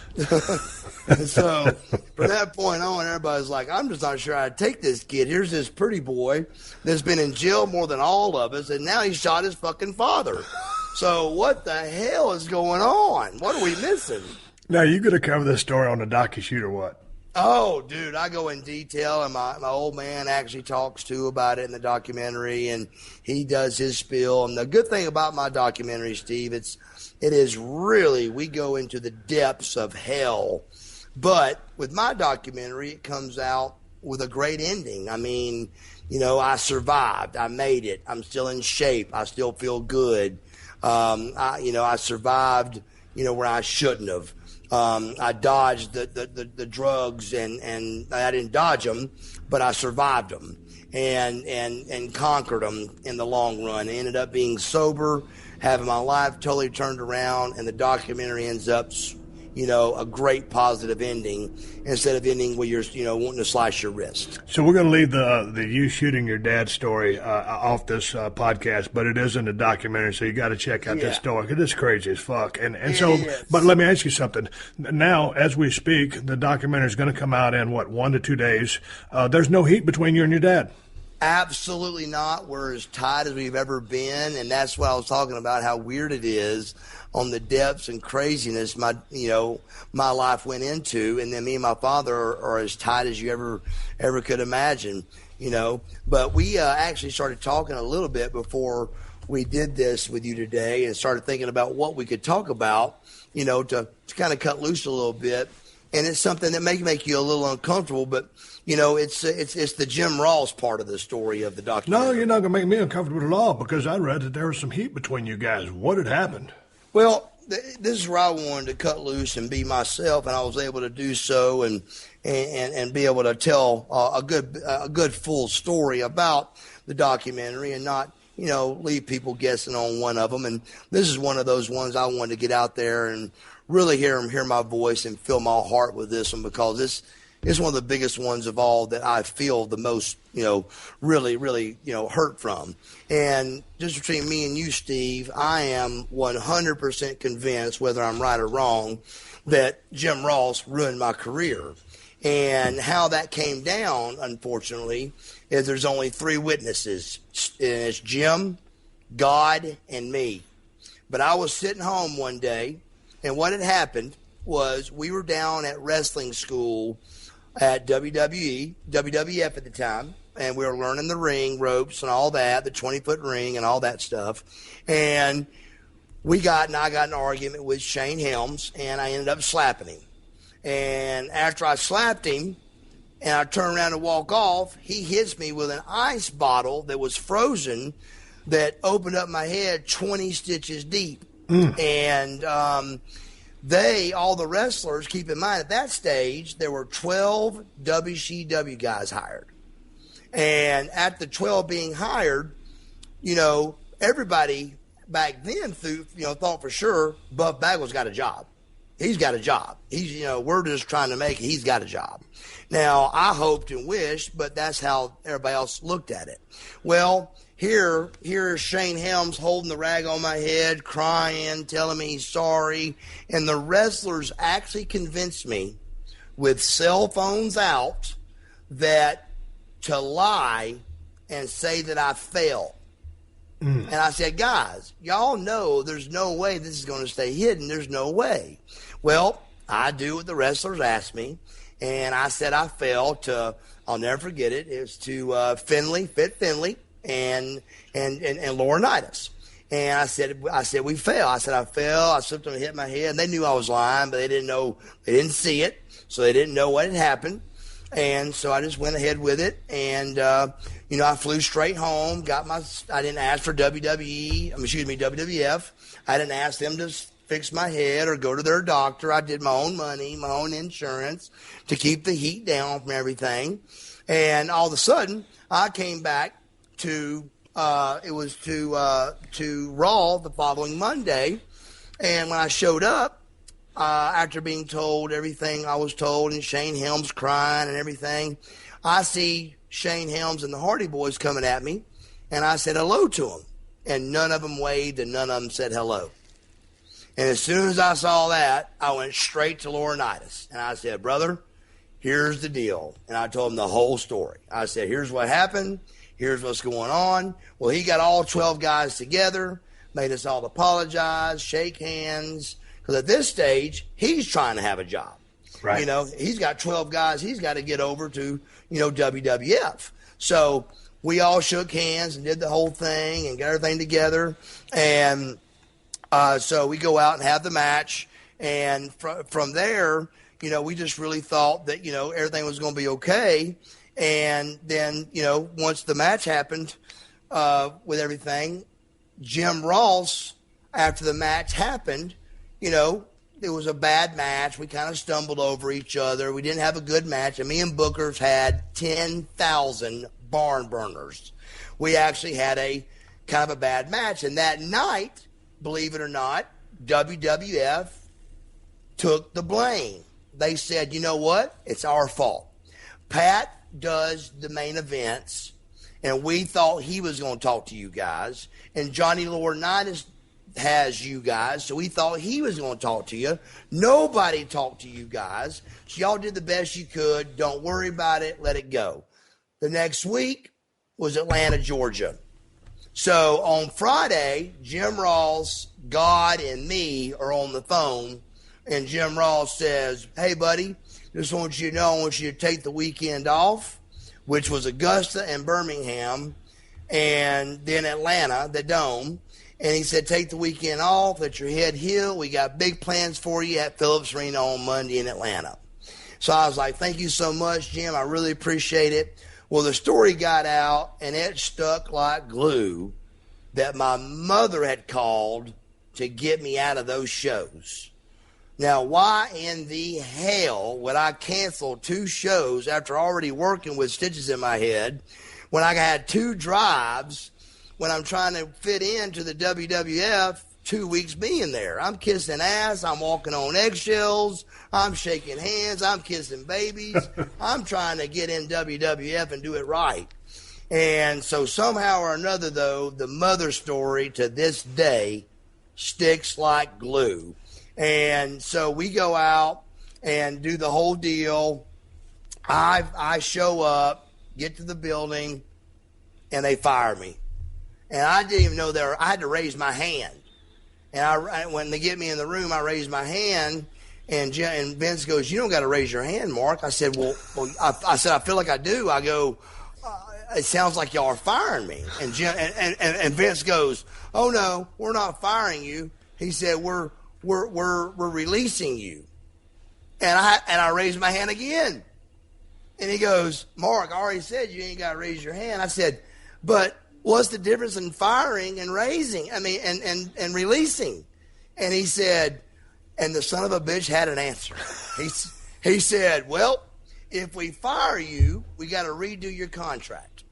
So from that point on, everybody's like, I'm just not sure I'd take this kid. Here's this pretty boy that's been in jail more than all of us, and now he shot his fucking father. So what the hell is going on? What are we missing? Now, you going to cover this story on the docu-shoot or what? Oh, dude, I go in detail, and my old man actually talks, too, about it in the documentary, and he does his spiel. And the good thing about my documentary, Steve, it is really, we go into the depths of hell. But with my documentary, it comes out with a great ending. I mean, you know, I survived. I made it. I'm still in shape. I still feel good. I survived, where I shouldn't have. I dodged the drugs and I didn't dodge them, but I survived them. and conquered them in the long run. I ended up being sober, having my life totally turned around, and the documentary ends up, a great positive ending instead of ending where you're, wanting to slice your wrist. So we're going to leave the you shooting your dad story off this podcast, but it is in the documentary, so you got to check out this story because it's crazy as fuck. And so, but let me ask you something. Now, as we speak, the documentary is going to come out in 1 to 2 days. There's no heat between you and your dad. Absolutely not. We're as tight as we've ever been, and that's what I was talking about, how weird it is on the depths and craziness my life went into, and then me and my father are as tight as you ever could imagine, But we actually started talking a little bit before we did this with you today, and started thinking about what we could talk about, to kind of cut loose a little bit. And it's something that may make you a little uncomfortable, but it's the Jim Ross part of the story of the documentary. No, you're not going to make me uncomfortable at all, because I read that there was some heat between you guys. What had happened? Well, this is where I wanted to cut loose and be myself, and I was able to do so, and be able to tell a good full story about the documentary, and not leave people guessing on one of them. And this is one of those ones I wanted to get out there and really hear my voice and fill my heart with this one, because this is one of the biggest ones of all that I feel the most, really, hurt from. And just between me and you, Steve, I am 100% convinced, whether I'm right or wrong, that Jim Ross ruined my career. And how that came down, unfortunately, is there's only 3 witnesses. And it's Jim, God, and me. But I was sitting home one day, and what had happened was we were down at wrestling school at WWF at the time, and we were learning the ring ropes and all that, the 20-foot ring and all that stuff. And I got in an argument with Shane Helms, and I ended up slapping him. And after I slapped him and I turned around to walk off, he hits me with an ice bottle that was frozen that opened up my head 20 stitches deep. And all the wrestlers, keep in mind, at that stage, there were 12 WCW guys hired. And at the 12 being hired, everybody back then thought for sure Buff Bagwell's got a job. He's got a job. He's, we're just trying to make it. He's got a job. Now, I hoped and wished, but that's how everybody else looked at it. Well, here is Shane Helms holding the rag on my head, crying, telling me he's sorry. And the wrestlers actually convinced me, with cell phones out, that to lie and say that I fell. And I said, guys, y'all know there's no way this is going to stay hidden. There's no way. Well, I do what the wrestlers asked me, and I said I fell to, I'll never forget it, it was to Fit Finley and Laurinaitis. And I said we fell. I said I fell. I slipped and hit my head. And they knew I was lying, but they didn't see it, so they didn't know what had happened. And so I just went ahead with it, and I flew straight home. I didn't ask for WWF. I didn't ask them to fix my head or go to their doctor. I did my own money, my own insurance to keep the heat down from everything. And all of a sudden, I came back to Raw the following Monday, and when I showed up, after being told everything I was told, and Shane Helms crying and everything, I see Shane Helms and the Hardy Boys coming at me, and I said hello to them, and none of them waved and none of them said hello. And as soon as I saw that, I went straight to Laurinaitis, and I said, brother, here's the deal. And I told him the whole story. I said, here's what happened. Here's what's going on. Well, he got all 12 guys together, made us all apologize, shake hands, because at this stage, he's trying to have a job. Right. He's got 12 guys he's got to get over to, WWF. So we all shook hands and did the whole thing and got everything together. And so we go out and have the match. And from there, we just really thought that, everything was going to be okay. And then, once the match happened with everything, Jim Ross, after the match happened, it was a bad match. We kind of stumbled over each other. We didn't have a good match. And me and Booker's had 10,000 barn burners. We actually had a kind of a bad match. And that night, believe it or not, WWF took the blame. They said, you know what? It's our fault. Pat does the main events, and we thought he was going to talk to you guys. And Johnny Laurinaitis has you guys, so we thought he was going to talk to you. Nobody talked to you guys. So y'all did the best you could. Don't worry about it. Let it go. The next week was Atlanta, Georgia. So on Friday, Jim Ross, God, and me are on the phone, and Jim Ross says, hey, buddy, just want you to know I want you to take the weekend off, which was Augusta and Birmingham, and then Atlanta, the Dome. And he said, take the weekend off, let your head heal. We got big plans for you at Phillips Arena on Monday in Atlanta. So I was like, thank you so much, Jim. I really appreciate it. Well, the story got out, and it stuck like glue that my mother had called to get me out of those shows. Now, why in the hell would I cancel 2 shows after already working with stitches in my head when I had 2 drives when I'm trying to fit into the WWF 2 weeks being there? I'm kissing ass. I'm walking on eggshells. I'm shaking hands. I'm kissing babies. I'm trying to get in WWF and do it right. And so somehow or another, though, the mother story to this day sticks like glue. And so we go out and do the whole deal. I show up, get to the building, and they fire me. And I didn't even know I had to raise my hand. And when they get me in the room, I raise my hand, and Vince goes, you don't got to raise your hand, Mark. I said, well I said, I feel like I do. I go, it sounds like y'all are firing me. And Vince goes, oh, no, we're not firing you. He said, we're releasing you. And I raised my hand again. And he goes, Mark, I already said you ain't got to raise your hand. I said, but what's the difference in firing and raising? I mean, and releasing? And he said, and the son of a bitch had an answer. He said, well, if we fire you, we got to redo your contract.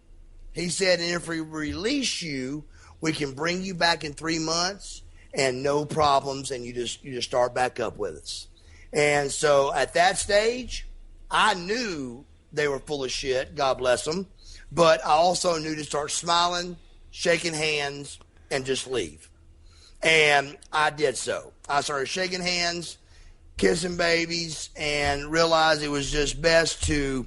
He said, and if we release you, we can bring you back in 3 months and no problems, and you just start back up with us. And so at that stage, I knew they were full of shit, God bless them, but I also knew to start smiling, shaking hands, and just leave. And I did so. I started shaking hands, kissing babies, and realized it was just best to,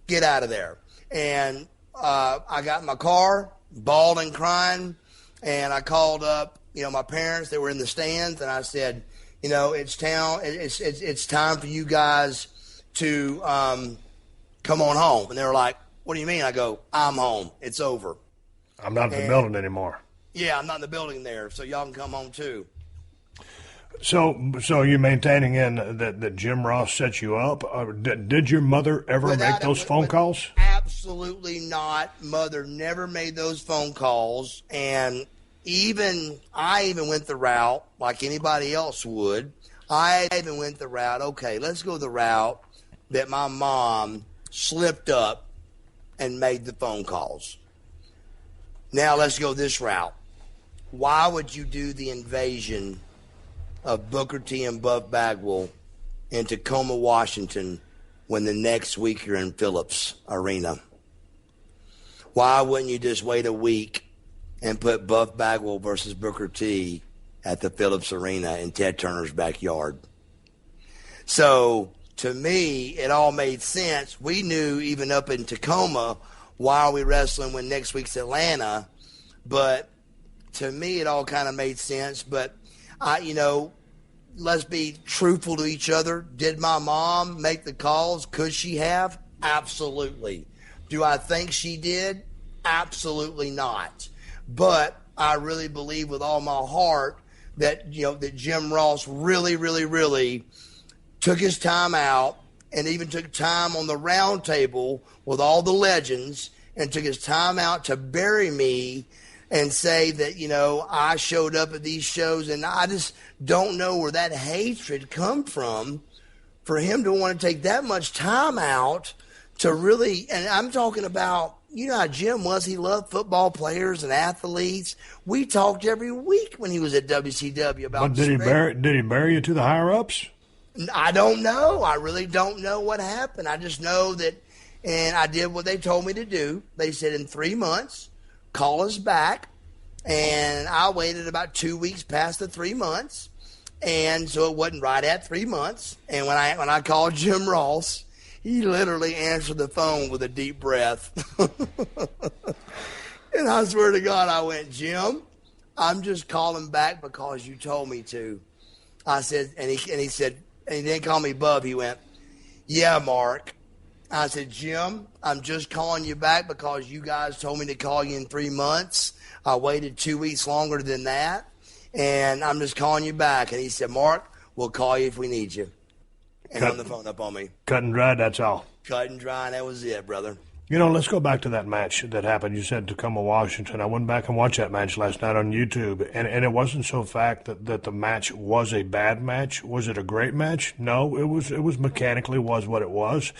get out of there. And I got in my car, bawling and crying, and I called up, my parents. They were in the stands, and I said, it's time for you guys to come on home. And they were like, what do you mean? I go, I'm home. It's over. I'm not in the building anymore. Yeah, I'm not in the building there, so y'all can come home too. So you're maintaining that Jim Ross set you up? Did your mother ever make those phone calls? Absolutely not. Mother never made those phone calls, and I even went the route like anybody else would. I even went the route, okay, let's go the route that my mom slipped up and made the phone calls. Now let's go this route. Why would you do the invasion of Booker T and Buff Bagwell in Tacoma, Washington, when the next week you're in Phillips Arena? Why wouldn't you just wait a week and put Buff Bagwell versus Booker T at the Phillips Arena in Ted Turner's backyard? So to me, it all made sense. We knew even up in Tacoma, why are we wrestling when next week's Atlanta? But to me, it all kind of made sense. But let's be truthful to each other. Did my mom make the calls? Could she have? Absolutely. Do I think she did? Absolutely not. But I really believe with all my heart that, that Jim Ross really, really, really took his time out and even took time on the round table with all the legends and took his time out to bury me and say that, I showed up at these shows, and I just don't know where that hatred come from for him to want to take that much time out to really, and I'm talking about, you know how Jim was. He loved football players and athletes. We talked every week when he was at WCW about. But did he bury you to the higher ups? I don't know. I really don't know what happened. I just know that, and I did what they told me to do. They said in 3 months, call us back, and I waited about 2 weeks past the 3 months, and so it wasn't right at 3 months. And when I called Jim Ross, he literally answered the phone with a deep breath. And I swear to God, I went, Jim, I'm just calling back because you told me to. I said, and he said, and he didn't call me Bub. He went, yeah, Mark. I said, Jim, I'm just calling you back because you guys told me to call you in 3 months. I waited 2 weeks longer than that, and I'm just calling you back. And he said, Mark, we'll call you if we need you. And hung the phone up on me. Cut and dry, that's all. Cut and dry, and that was it, brother. You know, let's go back to that match that happened. You said Tacoma, Washington. I went back and watched that match last night on YouTube, and it wasn't so fact that the match was a bad match. Was it a great match? No, it was mechanically was what it was.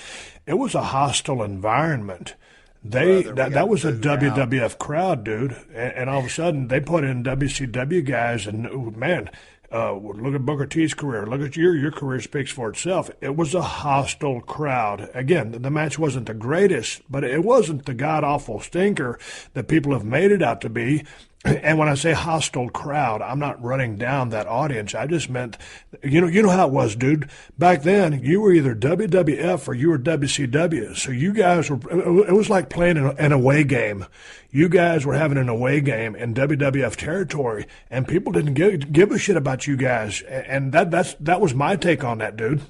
It was a hostile environment. That was a WWF crowd, dude, and all of a sudden they put in WCW guys, and man. Look at Booker T's career. Look at your career speaks for itself. It was a hostile crowd. Again, the match wasn't the greatest, but it wasn't the god-awful stinker that people have made it out to be. And when I say hostile crowd, I'm not running down that audience. I just meant, you know how it was, dude. Back then, you were either WWF or you were WCW. So you guys were, it was like playing an away game. You guys were having an away game in WWF territory, and people didn't give a shit about you guys. And that was my take on that, dude.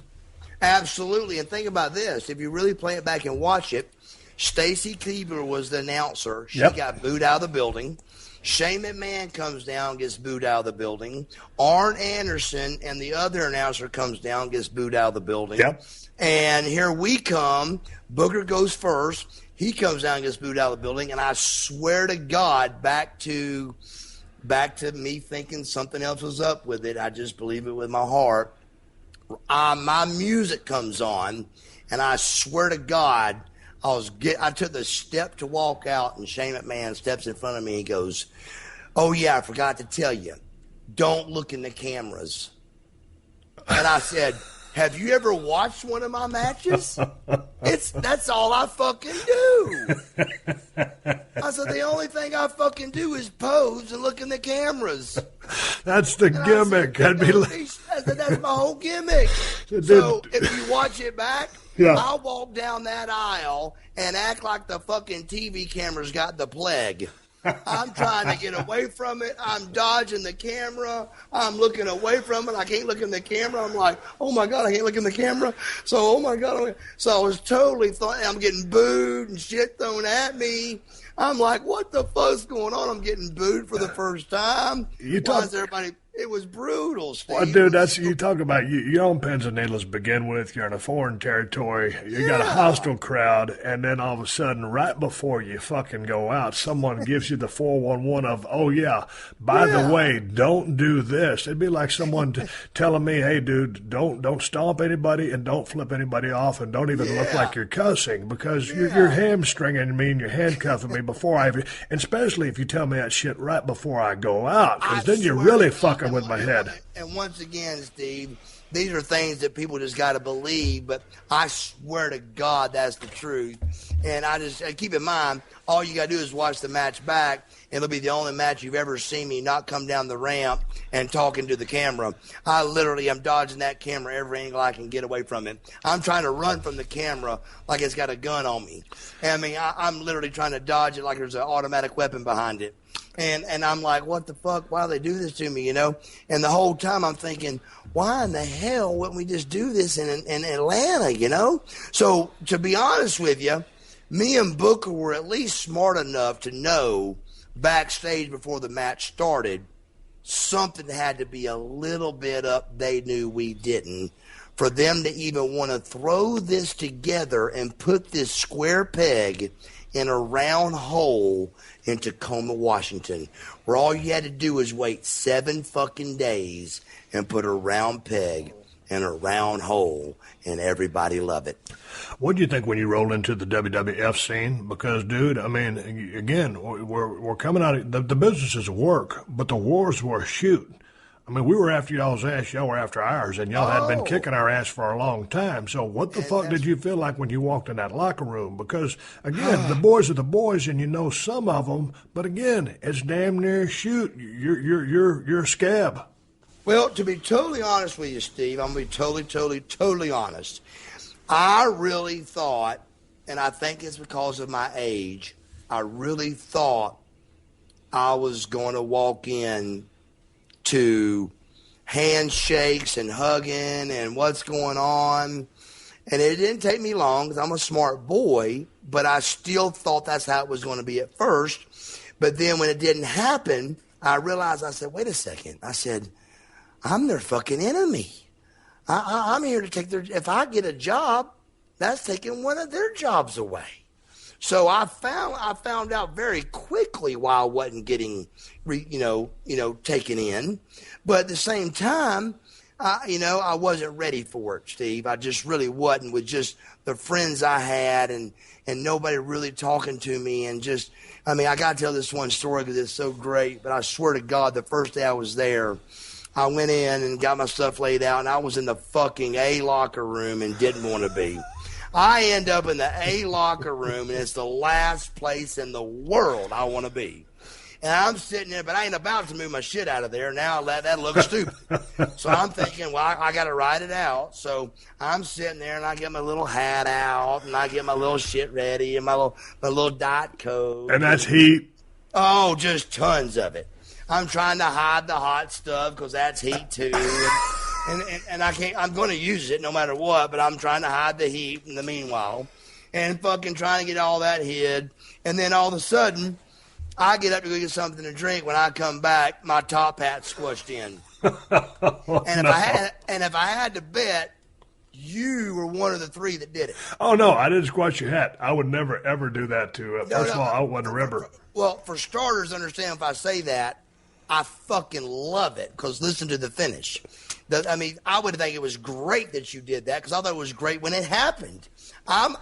Absolutely. And think about this. If you really play it back and watch it, Stacy Keibler was the announcer. She got booed out of the building. Shane McMahon comes down, gets booed out of the building. Arn Anderson and the other announcer comes down, gets booed out of the building. Yep. And here we come. Booker goes first. He comes down and gets booed out of the building. And I swear to God, back to me thinking something else was up with it. I just believe it with my heart. My music comes on, and I swear to God, I took the step to walk out, and Shane McMahon steps in front of me and he goes, oh, yeah, I forgot to tell you, don't look in the cameras. And I said, have you ever watched one of my matches? That's all I fucking do. I said, the only thing I fucking do is pose and look in the cameras. That's the gimmick. I said, that's my whole gimmick. So if you watch it back, I'll walk down that aisle and act like the fucking TV camera's got the plague. I'm trying to get away from it. I'm dodging the camera. I'm looking away from it. I can't look in the camera. I'm like, oh, my God, I can't look in the camera. So, oh, my God. So I was totally I'm getting booed and shit thrown at me. I'm like, what the fuck's going on? I'm getting booed for the first time. Why is everybody... It was brutal, Steve. Well, dude, that's you talk about. You own pins and needles to begin with. You're in a foreign territory. You got a hostile crowd, and then all of a sudden, right before you fucking go out, someone gives you the 411 of, oh yeah, by the way, don't do this. It'd be like someone telling me, hey, dude, don't stomp anybody and don't flip anybody off and don't even look like you're cussing because you're hamstringing me and you're handcuffing me before I even. And especially if you tell me that shit right before I go out, because then you're really fucking with my head. And once again, Steve, these are things that people just got to believe, but I swear to God that's the truth. And I just keep in mind, all you got to do is watch the match back, and it'll be the only match you've ever seen me not come down the ramp and talking to the camera. I literally am dodging that camera every angle I can get away from it. I'm trying to run from the camera like it's got a gun on me. And I mean, I'm literally trying to dodge it like there's an automatic weapon behind it. And I'm like, what the fuck? Why do they do this to me, you know? And the whole time I'm thinking, why in the hell wouldn't we just do this in Atlanta, you know? So to be honest with you, me and Booker were at least smart enough to know backstage before the match started something had to be a little bit up they knew we didn't for them to even want to throw this together and put this square peg in a round hole in Tacoma, Washington, where all you had to do was wait 7 fucking days and put a round peg in a round hole, and everybody love it. What do you think when you roll into the WWF scene? Because, dude, I mean, again, we're coming out of the business is work, but the wars were a shoot. I mean, we were after y'all's ass, y'all were after ours, and y'all had been kicking our ass for a long time. So what the fuck did you feel like when you walked in that locker room? Because, again, the boys are the boys, and you know some of them, but again, it's damn near a shoot. You're a scab. Well, to be totally honest with you, Steve, I'm going to be totally honest. I really thought, and I think it's because of my age, I really thought I was going to walk in to handshakes and hugging and what's going on. And it didn't take me long because I'm a smart boy, but I still thought that's how it was going to be at first. But then when it didn't happen, I realized, I said, wait a second. I said, I'm their fucking enemy. I'm here to take their, if I get a job, that's taking one of their jobs away. So I found out very quickly why I wasn't getting, taken in. But at the same time, I wasn't ready for it, Steve. I just really wasn't, with just the friends I had and nobody really talking to me. And just, I got to tell this one story because it's so great. But I swear to God, the first day I was there, I went in and got my stuff laid out, and I was in the fucking A locker room and didn't want to be. I end up in the A locker room, and it's the last place in the world I want to be. And I'm sitting there, but I ain't about to move my shit out of there. Now that looks stupid. So I'm thinking, well, I got to ride it out. So I'm sitting there, and I get my little hat out, and I get my little shit ready, and my little Diet Coke. And that's heat. Oh, just tons of it. I'm trying to hide the hot stuff because that's heat too. And I can't, I'm going to use it no matter what, but I'm trying to hide the heat in the meanwhile and fucking trying to get all that hid. And then all of a sudden, I get up to go get something to drink. When I come back, my top hat's squished in. If I had to bet, you were one of the three that did it. Oh, no, I didn't squash your hat. I would never, ever do that to first of all, I wasn't a ribber. Well, for starters, understand if I say that, I fucking love it because listen to the finish. I would think it was great that you did that because I thought it was great when it happened. I'm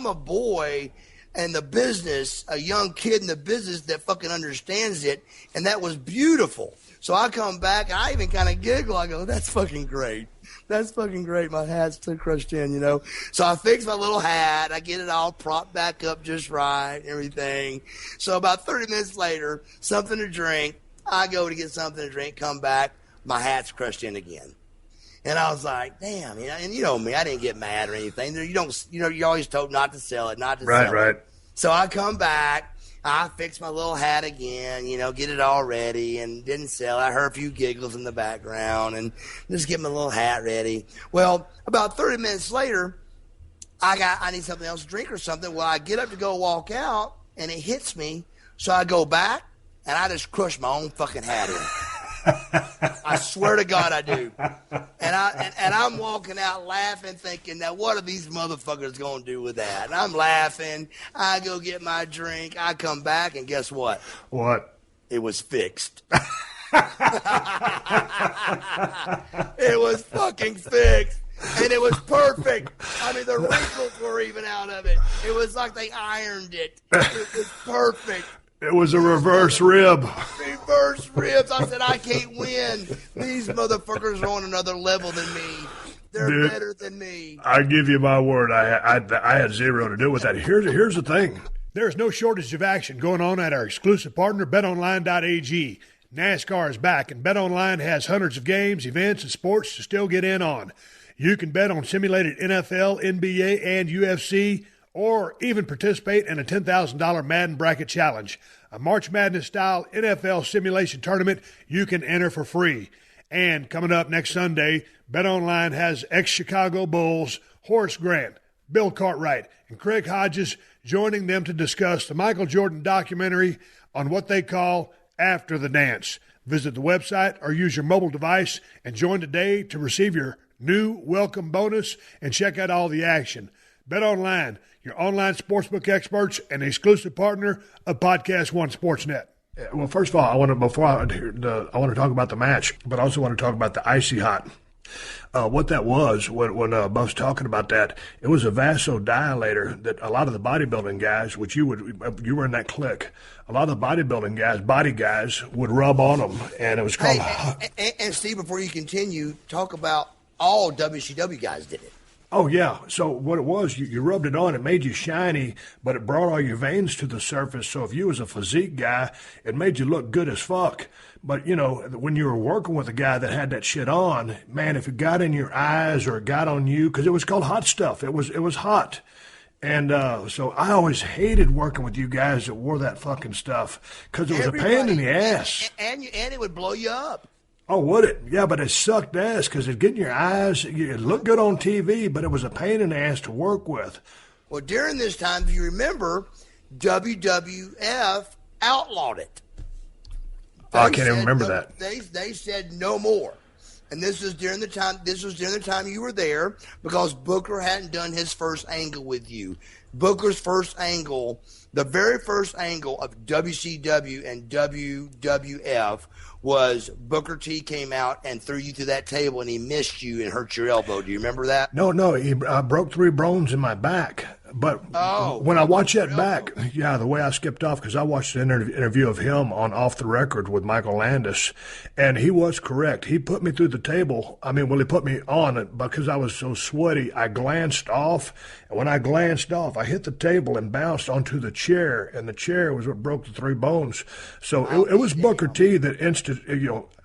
a boy in the business, a young kid in the business that fucking understands it, and that was beautiful. So I come back, and I even kind of giggle. I go, that's fucking great. That's fucking great. My hat's too crushed in, So I fix my little hat. I get it all propped back up just right and everything. So about 30 minutes later, something to drink. I go to get something to drink, come back, my hat's crushed in again. And I was like, damn, and you know me, I didn't get mad or anything. You're always told not to sell it, not to sell it. Right. So I come back, I fix my little hat again, get it all ready and didn't sell it. I heard a few giggles in the background and just get my little hat ready. Well, about 30 minutes later, I need something else to drink or something. Well, I get up to go walk out and it hits me. So I go back and I just crush my own fucking hat in. I swear to God I do. And I'm walking out laughing thinking, now what are these motherfuckers going to do with that? And I'm laughing. I go get my drink. I come back and guess what? What? It was fixed. It was fucking fixed. And it was perfect. The wrinkles were even out of it. It was like they ironed it. It was perfect. It was a reverse rib. Reverse ribs. I said, I can't win. These motherfuckers are on another level than me. They're better than me. I give you my word. I had zero to do with that. Here's the thing. There's no shortage of action going on at our exclusive partner, BetOnline.ag. NASCAR is back, and BetOnline has hundreds of games, events, and sports to still get in on. You can bet on simulated NFL, NBA, and UFC, or even participate in a $10,000 Madden Bracket Challenge, a March Madness-style NFL simulation tournament you can enter for free. And coming up next Sunday, BetOnline has ex-Chicago Bulls Horace Grant, Bill Cartwright, and Craig Hodges joining them to discuss the Michael Jordan documentary on what they call After the Dance. Visit the website or use your mobile device and join today to receive your new welcome bonus and check out all the action. BetOnline, your online sportsbook experts and exclusive partner of PodcastOne Sportsnet. Well, first of all, I want to talk about the match, but I also want to talk about the icy hot. What that was, when Buff's talking about that, it was a vasodilator that a lot of the bodybuilding guys, which you were in that clique, a lot of the bodybuilding guys, body guys, would rub on them, and it was called. And Steve, before you continue, talk about all WCW guys did it. Oh, yeah. So what it was, you rubbed it on, it made you shiny, but it brought all your veins to the surface. So if you was a physique guy, it made you look good as fuck. But, you know, when you were working with a guy that had that shit on, man, if it got in your eyes or it got on you, because it was called hot stuff. It was hot. And so I always hated working with you guys that wore that fucking stuff because it was a pain in the ass. And it would blow you up. Oh, would it? Yeah, but it sucked ass because it'd get in your eyes. It looked good on TV, but it was a pain in the ass to work with. Well, during this time, if you remember, WWF outlawed it. I can't even remember that. They said no more. And this was during the time you were there because Booker hadn't done his first angle with you. Booker's first angle, the very first angle of WCW and WWF was Booker T came out and threw you through that table and he missed you and hurt your elbow. Do you remember that? No, he broke 3 bones in my back. But when I watch that back, yeah, the way I skipped off, because I watched an interview of him on Off the Record with Michael Landis, and he was correct. He put me through the table. I mean, well, he put me on it because I was so sweaty. I glanced off, and when I glanced off, I hit the table and bounced onto the chair, and the chair was what broke the 3 bones. So it was Booker T that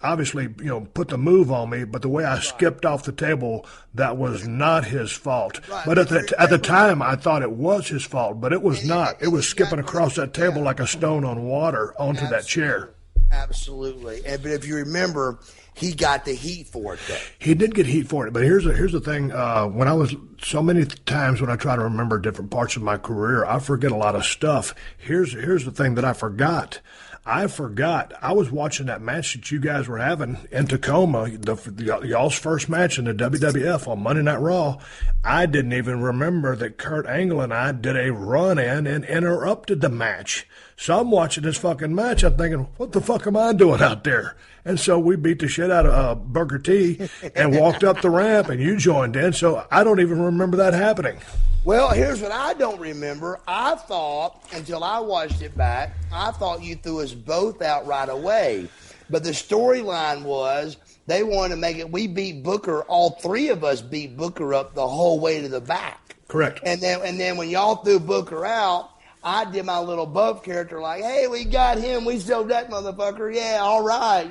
obviously, put the move on me, but the way I skipped off the table, that was not his fault. Right. But at the time, I thought it was his fault, but it was not. It was skipping across that table like a stone on water onto that chair. Absolutely. But if you remember, he got the heat for it, though. He did get heat for it, but here's the thing. When I was so many times when I try to remember different parts of my career, I forget a lot of stuff. Here's the thing that I forgot. I was watching that match that you guys were having in Tacoma, y'all's first match in the WWF on Monday Night Raw. I didn't even remember that Kurt Angle and I did a run-in and interrupted the match. So I'm watching this fucking match. I'm thinking, what the fuck am I doing out there? And so we beat the shit out of Booker T and walked up the ramp, and you joined in. So I don't even remember that happening. Well, here's what I don't remember. I thought, until I watched it back, I thought you threw us both out right away. But the storyline was they wanted to make it, we beat Booker, all 3 of us beat Booker up the whole way to the back. Correct. And then when y'all threw Booker out, I did my little Buff character like, hey, we got him. We sold that motherfucker. Yeah, all right,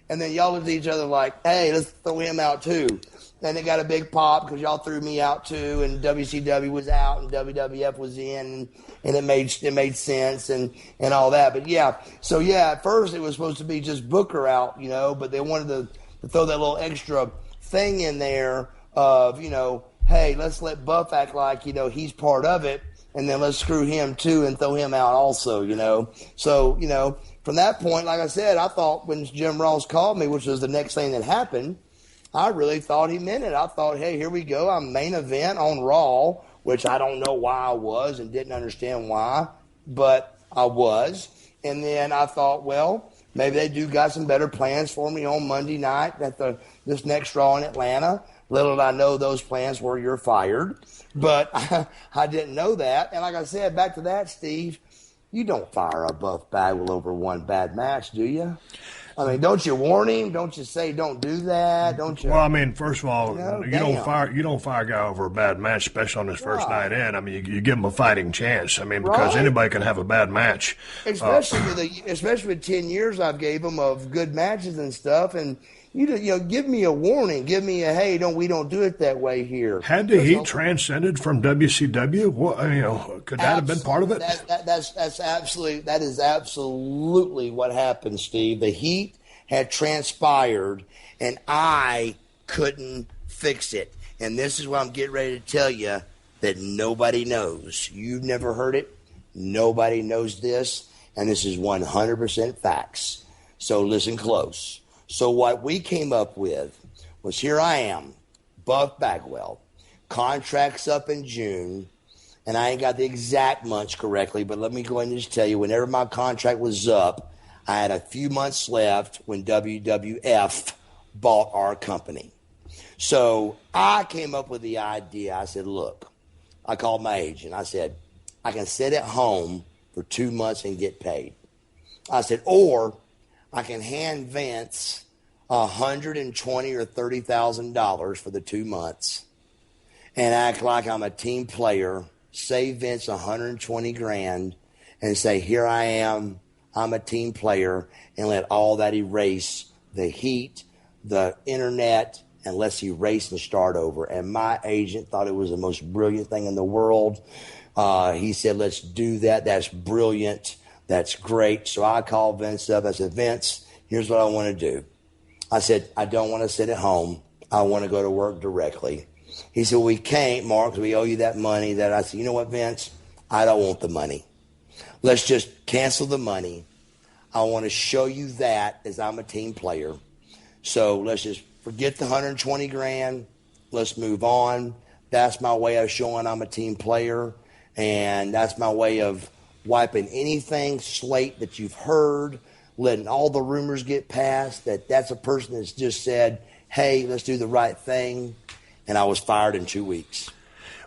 And then y'all looked at each other like, hey, let's throw him out too. Then it got a big pop because y'all threw me out too, and WCW was out and WWF was in, and it made sense and all that. But at first it was supposed to be just Booker out, but they wanted to throw that little extra thing in there of, hey, let's let Buff act like, he's part of it, and then let's screw him too and throw him out also, So, from that point, like I said, I thought when Jim Ross called me, which was the next thing that happened, I really thought he meant it. I thought, hey, here we go. I'm main event on Raw, which I don't know why I was and didn't understand why, but I was. And then I thought, well, maybe they do got some better plans for me on Monday night at this next Raw in Atlanta. Little did I know those plans were you're fired. But I didn't know that. And like I said, back to that, Steve, you don't fire a Buff Bagwell over one bad match, do you? I mean, don't you warn him? Don't you say don't do that? Don't you? Well, I mean, first of all, you don't fire a guy over a bad match, especially on his first night in. I mean, you give him a fighting chance. I mean, because anybody can have a bad match. Especially with 10 years I've gave him of good matches and stuff, and give me a warning, give me a hey, we don't do it that way here. Had the heat transcended from WCW? Well, could that have been part of it? That is absolutely what happened, Steve. The heat had transpired, and I couldn't fix it. And this is what I'm getting ready to tell you that nobody knows. You've never heard it. Nobody knows this, and this is 100% facts. So listen close. So what we came up with was here I am, Buff Bagwell, contract's up in June, and I ain't got the exact months correctly, but let me go ahead and just tell you, whenever my contract was up, I had a few months left when WWF bought our company. So I came up with the idea. I said, look, I called my agent. I said, I can sit at home for 2 months and get paid. I said, or I can hand Vince $120,000 or $30,000 for the 2 months and act like I'm a team player, save Vince $120,000 and say, here I am, I'm a team player, and let all that erase the heat, the internet, and let's erase and start over. And my agent thought it was the most brilliant thing in the world. He said, let's do that. That's brilliant. That's great. So I called Vince up. I said, Vince, here's what I want to do. I said, I don't want to sit at home. I want to go to work directly. He said, we can't, Mark, because we owe you that money. That I said, you know what, Vince? I don't want the money. Let's just cancel the money. I want to show you that as I'm a team player. So let's just forget the $120,000. Let's move on. That's my way of showing I'm a team player. And that's my way of wiping anything slate that you've heard, letting all the rumors get past, that's a person that's just said, hey, let's do the right thing. And I was fired in 2 weeks.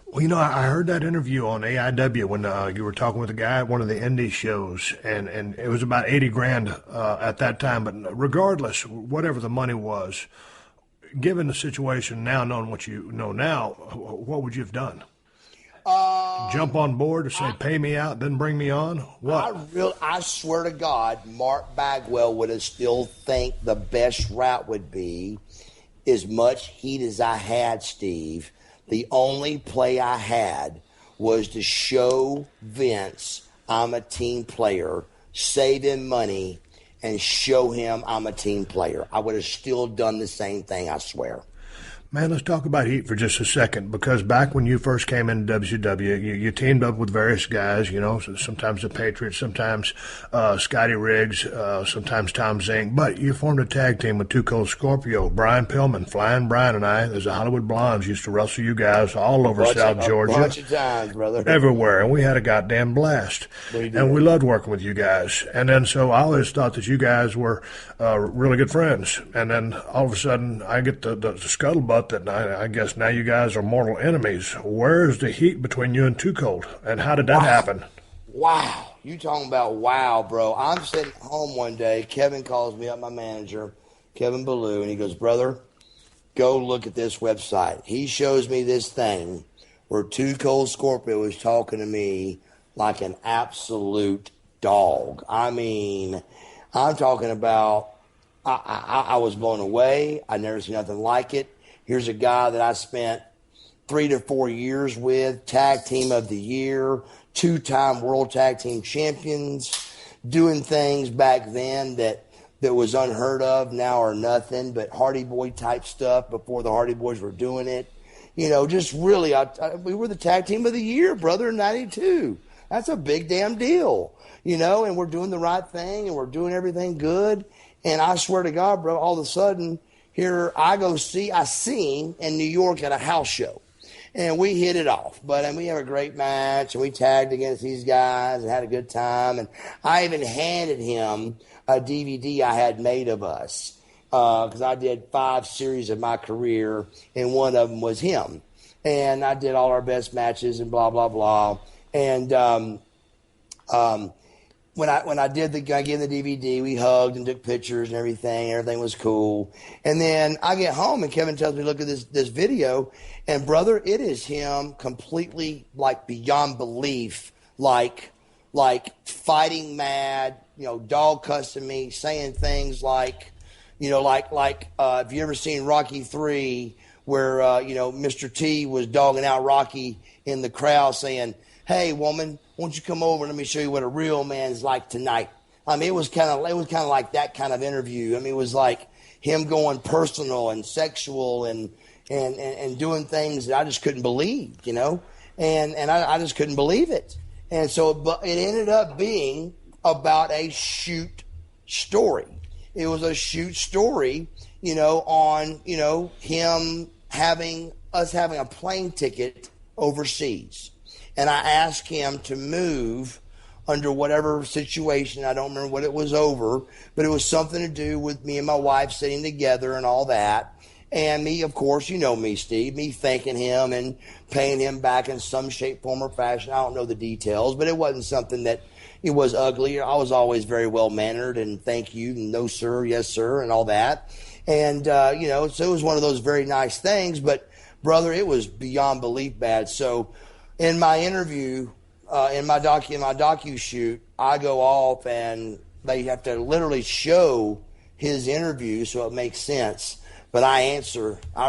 Well, you know, I heard that interview on AIW when you were talking with a guy at one of the indie shows, and it was about $80,000 at that time. But regardless, whatever the money was, given the situation now, knowing what you know now, what would you have done? Jump on board or say, pay me out, then bring me on? What? I swear to God, Mark Bagwell would have still think the best route would be, as much heat as I had, Steve, the only play I had was to show Vince I'm a team player, save him money, and show him I'm a team player. I would have still done the same thing, I swear. Man, let's talk about heat for just a second, because back when you first came into WCW, you teamed up with various guys, you know, sometimes the Patriots, sometimes Scotty Riggs, sometimes Tom Zink, but you formed a tag team with Too Cold Scorpio, Brian Pillman, Flying Brian, and I, as the Hollywood Blondes, used to wrestle you guys all over South Georgia. A bunch of times, brother. Everywhere, and we had a goddamn blast. And we loved working with you guys. And then so I always thought that you guys were really good friends. And then all of a sudden I get the scuttlebutt that I guess now you guys are mortal enemies. Where's the heat between you and Too Cold, and how did that happen? Wow. You talking about wow, bro. I'm sitting at home one day. Kevin calls me up, my manager, Kevin Ballou, and he goes, brother, go look at this website. He shows me this thing where Too Cold Scorpio was talking to me like an absolute dog. I mean, I'm talking about I was blown away. I never seen nothing like it. Here's a guy that I spent 3 to 4 years with, tag team of the year, 2-time world tag team champions, doing things back then that was unheard of, now or nothing, but Hardy Boy type stuff before the Hardy Boys were doing it. You know, just really, we were the tag team of the year, brother, in 92. That's a big damn deal, you know, and we're doing the right thing and we're doing everything good. And I swear to God, bro, all of a sudden, here I sing in New York at a house show, and we hit it off. But we have a great match, and we tagged against these guys and had a good time. And I even handed him a DVD I had made of us because I did 5 series of my career, and one of them was him. And I did all our best matches and blah, blah, blah. And when I gave the DVD, we hugged and took pictures and everything. Everything was cool. And then I get home and Kevin tells me, look at this video. And brother, it is him completely like beyond belief, like fighting mad, you know, dog cussing me, saying things like, you know, like have you ever seen Rocky III where, you know, Mr. T was dogging out Rocky in the crowd saying, hey, woman, won't you come over and let me show you what a real man's like tonight? I mean, it was kind of like that kind of interview. I mean, it was like him going personal and sexual and doing things that I just couldn't believe, you know, and I just couldn't believe it. And so, but it ended up being about a shoot story. It was a shoot story, you know, on, you know, us having a plane ticket overseas. And I asked him to move under whatever situation. I don't remember what it was over, but it was something to do with me and my wife sitting together and all that. And me, of course, you know me, Steve, me thanking him and paying him back in some shape, form, or fashion. I don't know the details, but it wasn't something that it was ugly. I was always very well-mannered and thank you, and no, sir, yes, sir, and all that. And, so it was one of those very nice things. But, brother, it was beyond belief bad. So in my interview, in my docu shoot, I go off and they have to literally show his interview so it makes sense. But I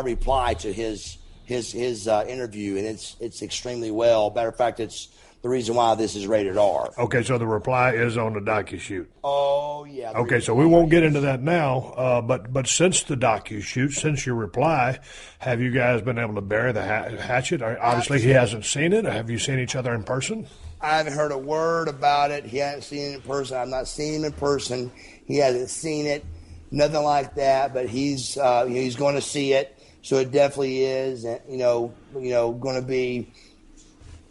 reply to his interview, and it's extremely well. Matter of fact, it's the reason why this is rated R. Okay, so the reply is on the docu-shoot. Oh, yeah. Okay, so we won't get into that now, but since the docu-shoot, since your reply, have you guys been able to bury the hatchet? Obviously, he hasn't seen it. Have you seen each other in person? I haven't heard a word about it. He hasn't seen it in person. I've not seen him in person. He hasn't seen it, nothing like that, but he's going to see it, so it definitely is, going to be...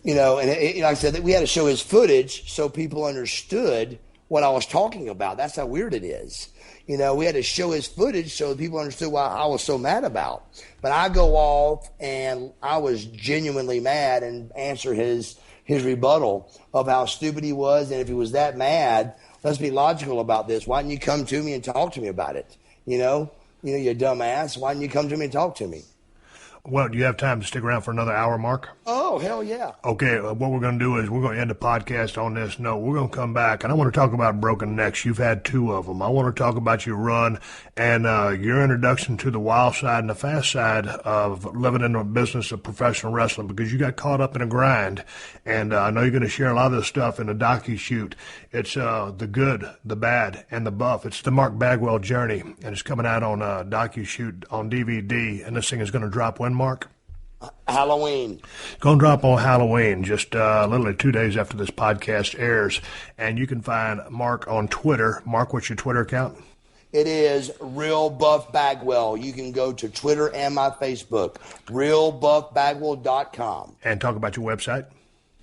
and like I said, we had to show his footage so people understood what I was talking about. That's how weird it is. We had to show his footage so people understood what I was so mad about. But I go off, and I was genuinely mad and answer his rebuttal of how stupid he was. And if he was that mad, let's be logical about this. Why didn't you come to me and talk to me about it? You dumbass. Why didn't you come to me and talk to me? Well, do you have time to stick around for another hour, Mark? Oh, hell yeah. Okay, what we're going to do is we're going to end the podcast on this note. We're going to come back, and I want to talk about broken necks. You've had 2 of them. I want to talk about your run and your introduction to the wild side and the fast side of living in the business of professional wrestling, because you got caught up in a grind, and I know you're going to share a lot of this stuff in the docu-shoot. It's the good, the bad, and the buff. It's the Mark Bagwell journey, and it's coming out on docu-shoot on DVD, and this thing is going to drop when, Mark? Halloween. It's going to drop on Halloween, just literally 2 days after this podcast airs. And you can find Mark on Twitter. Mark, what's your Twitter account? It is Real Buff Bagwell. You can go to Twitter and my Facebook, realbuffbagwell.com. And talk about your website.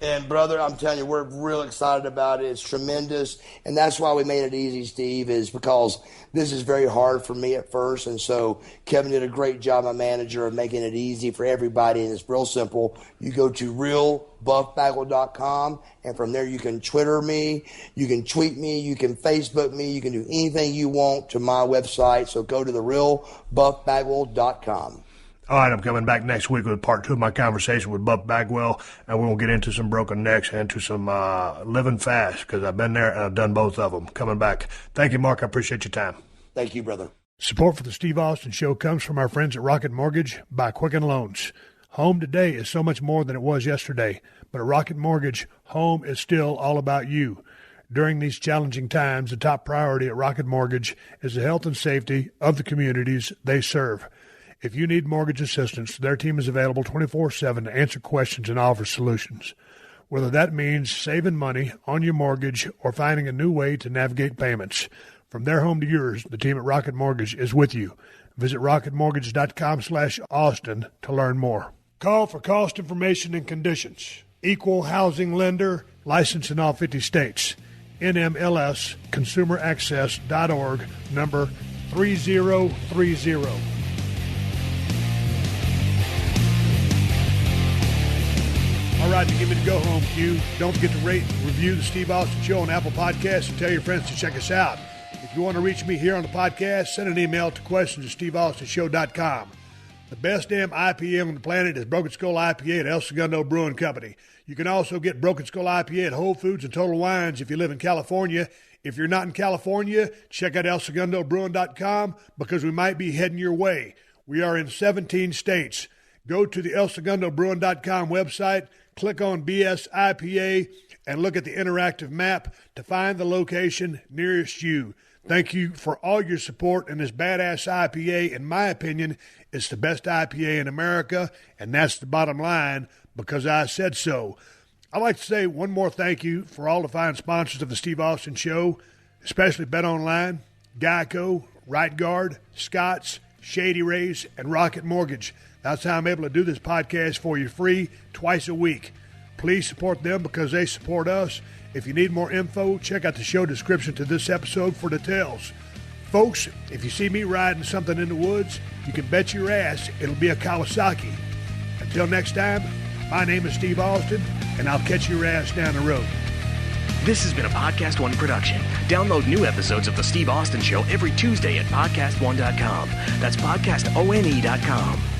And, brother, I'm telling you, we're real excited about it. It's tremendous. And that's why we made it easy, Steve, is because this is very hard for me at first. And so Kevin did a great job, my manager, of making it easy for everybody. And it's real simple. You go to realbuffbagwell.com, and from there you can Twitter me, you can tweet me, you can Facebook me, you can do anything you want to my website. So go to the realbuffbagwell.com. All right, I'm coming back next week with part 2 of my conversation with Buff Bagwell, and we'll get into some broken necks and into some living fast, because I've been there and I've done both of them. Coming back. Thank you, Mark. I appreciate your time. Thank you, brother. Support for the Steve Austin Show comes from our friends at Rocket Mortgage by Quicken Loans. Home today is so much more than it was yesterday, but at Rocket Mortgage, home is still all about you. During these challenging times, the top priority at Rocket Mortgage is the health and safety of the communities they serve. If you need mortgage assistance, their team is available 24/7 to answer questions and offer solutions. Whether that means saving money on your mortgage or finding a new way to navigate payments. From their home to yours, the team at Rocket Mortgage is with you. Visit rocketmortgage.com/Austin to learn more. Call for cost information and conditions. Equal housing lender, licensed in all 50 states. NMLS, consumeraccess.org, number 3030. All right, to give me the go-home cue, don't forget to rate and review the Steve Austin Show on Apple Podcasts and tell your friends to check us out. If you want to reach me here on the podcast, send an email to questions@steveaustinshow.com. The best damn IPA on the planet is Broken Skull IPA at El Segundo Brewing Company. You can also get Broken Skull IPA at Whole Foods and Total Wines if you live in California. If you're not in California, check out elsegundobrewing.com because we might be heading your way. We are in 17 states. Go to the elsegundobrewing.com website, click on BS IPA, and look at the interactive map to find the location nearest you. Thank you for all your support in this badass IPA. In my opinion, it's the best IPA in America, and that's the bottom line because I said so. I'd like to say one more thank you for all the fine sponsors of the Steve Austin Show, especially BetOnline, Geico, Right Guard, Scott's, Shady Rays, and Rocket Mortgage. That's how I'm able to do this podcast for you free twice a week. Please support them because they support us. If you need more info, check out the show description to this episode for details. Folks, if you see me riding something in the woods, you can bet your ass it'll be a Kawasaki. Until next time, my name is Steve Austin, and I'll catch your ass down the road. This has been a Podcast One production. Download new episodes of The Steve Austin Show every Tuesday at PodcastOne.com. That's PodcastOne.com.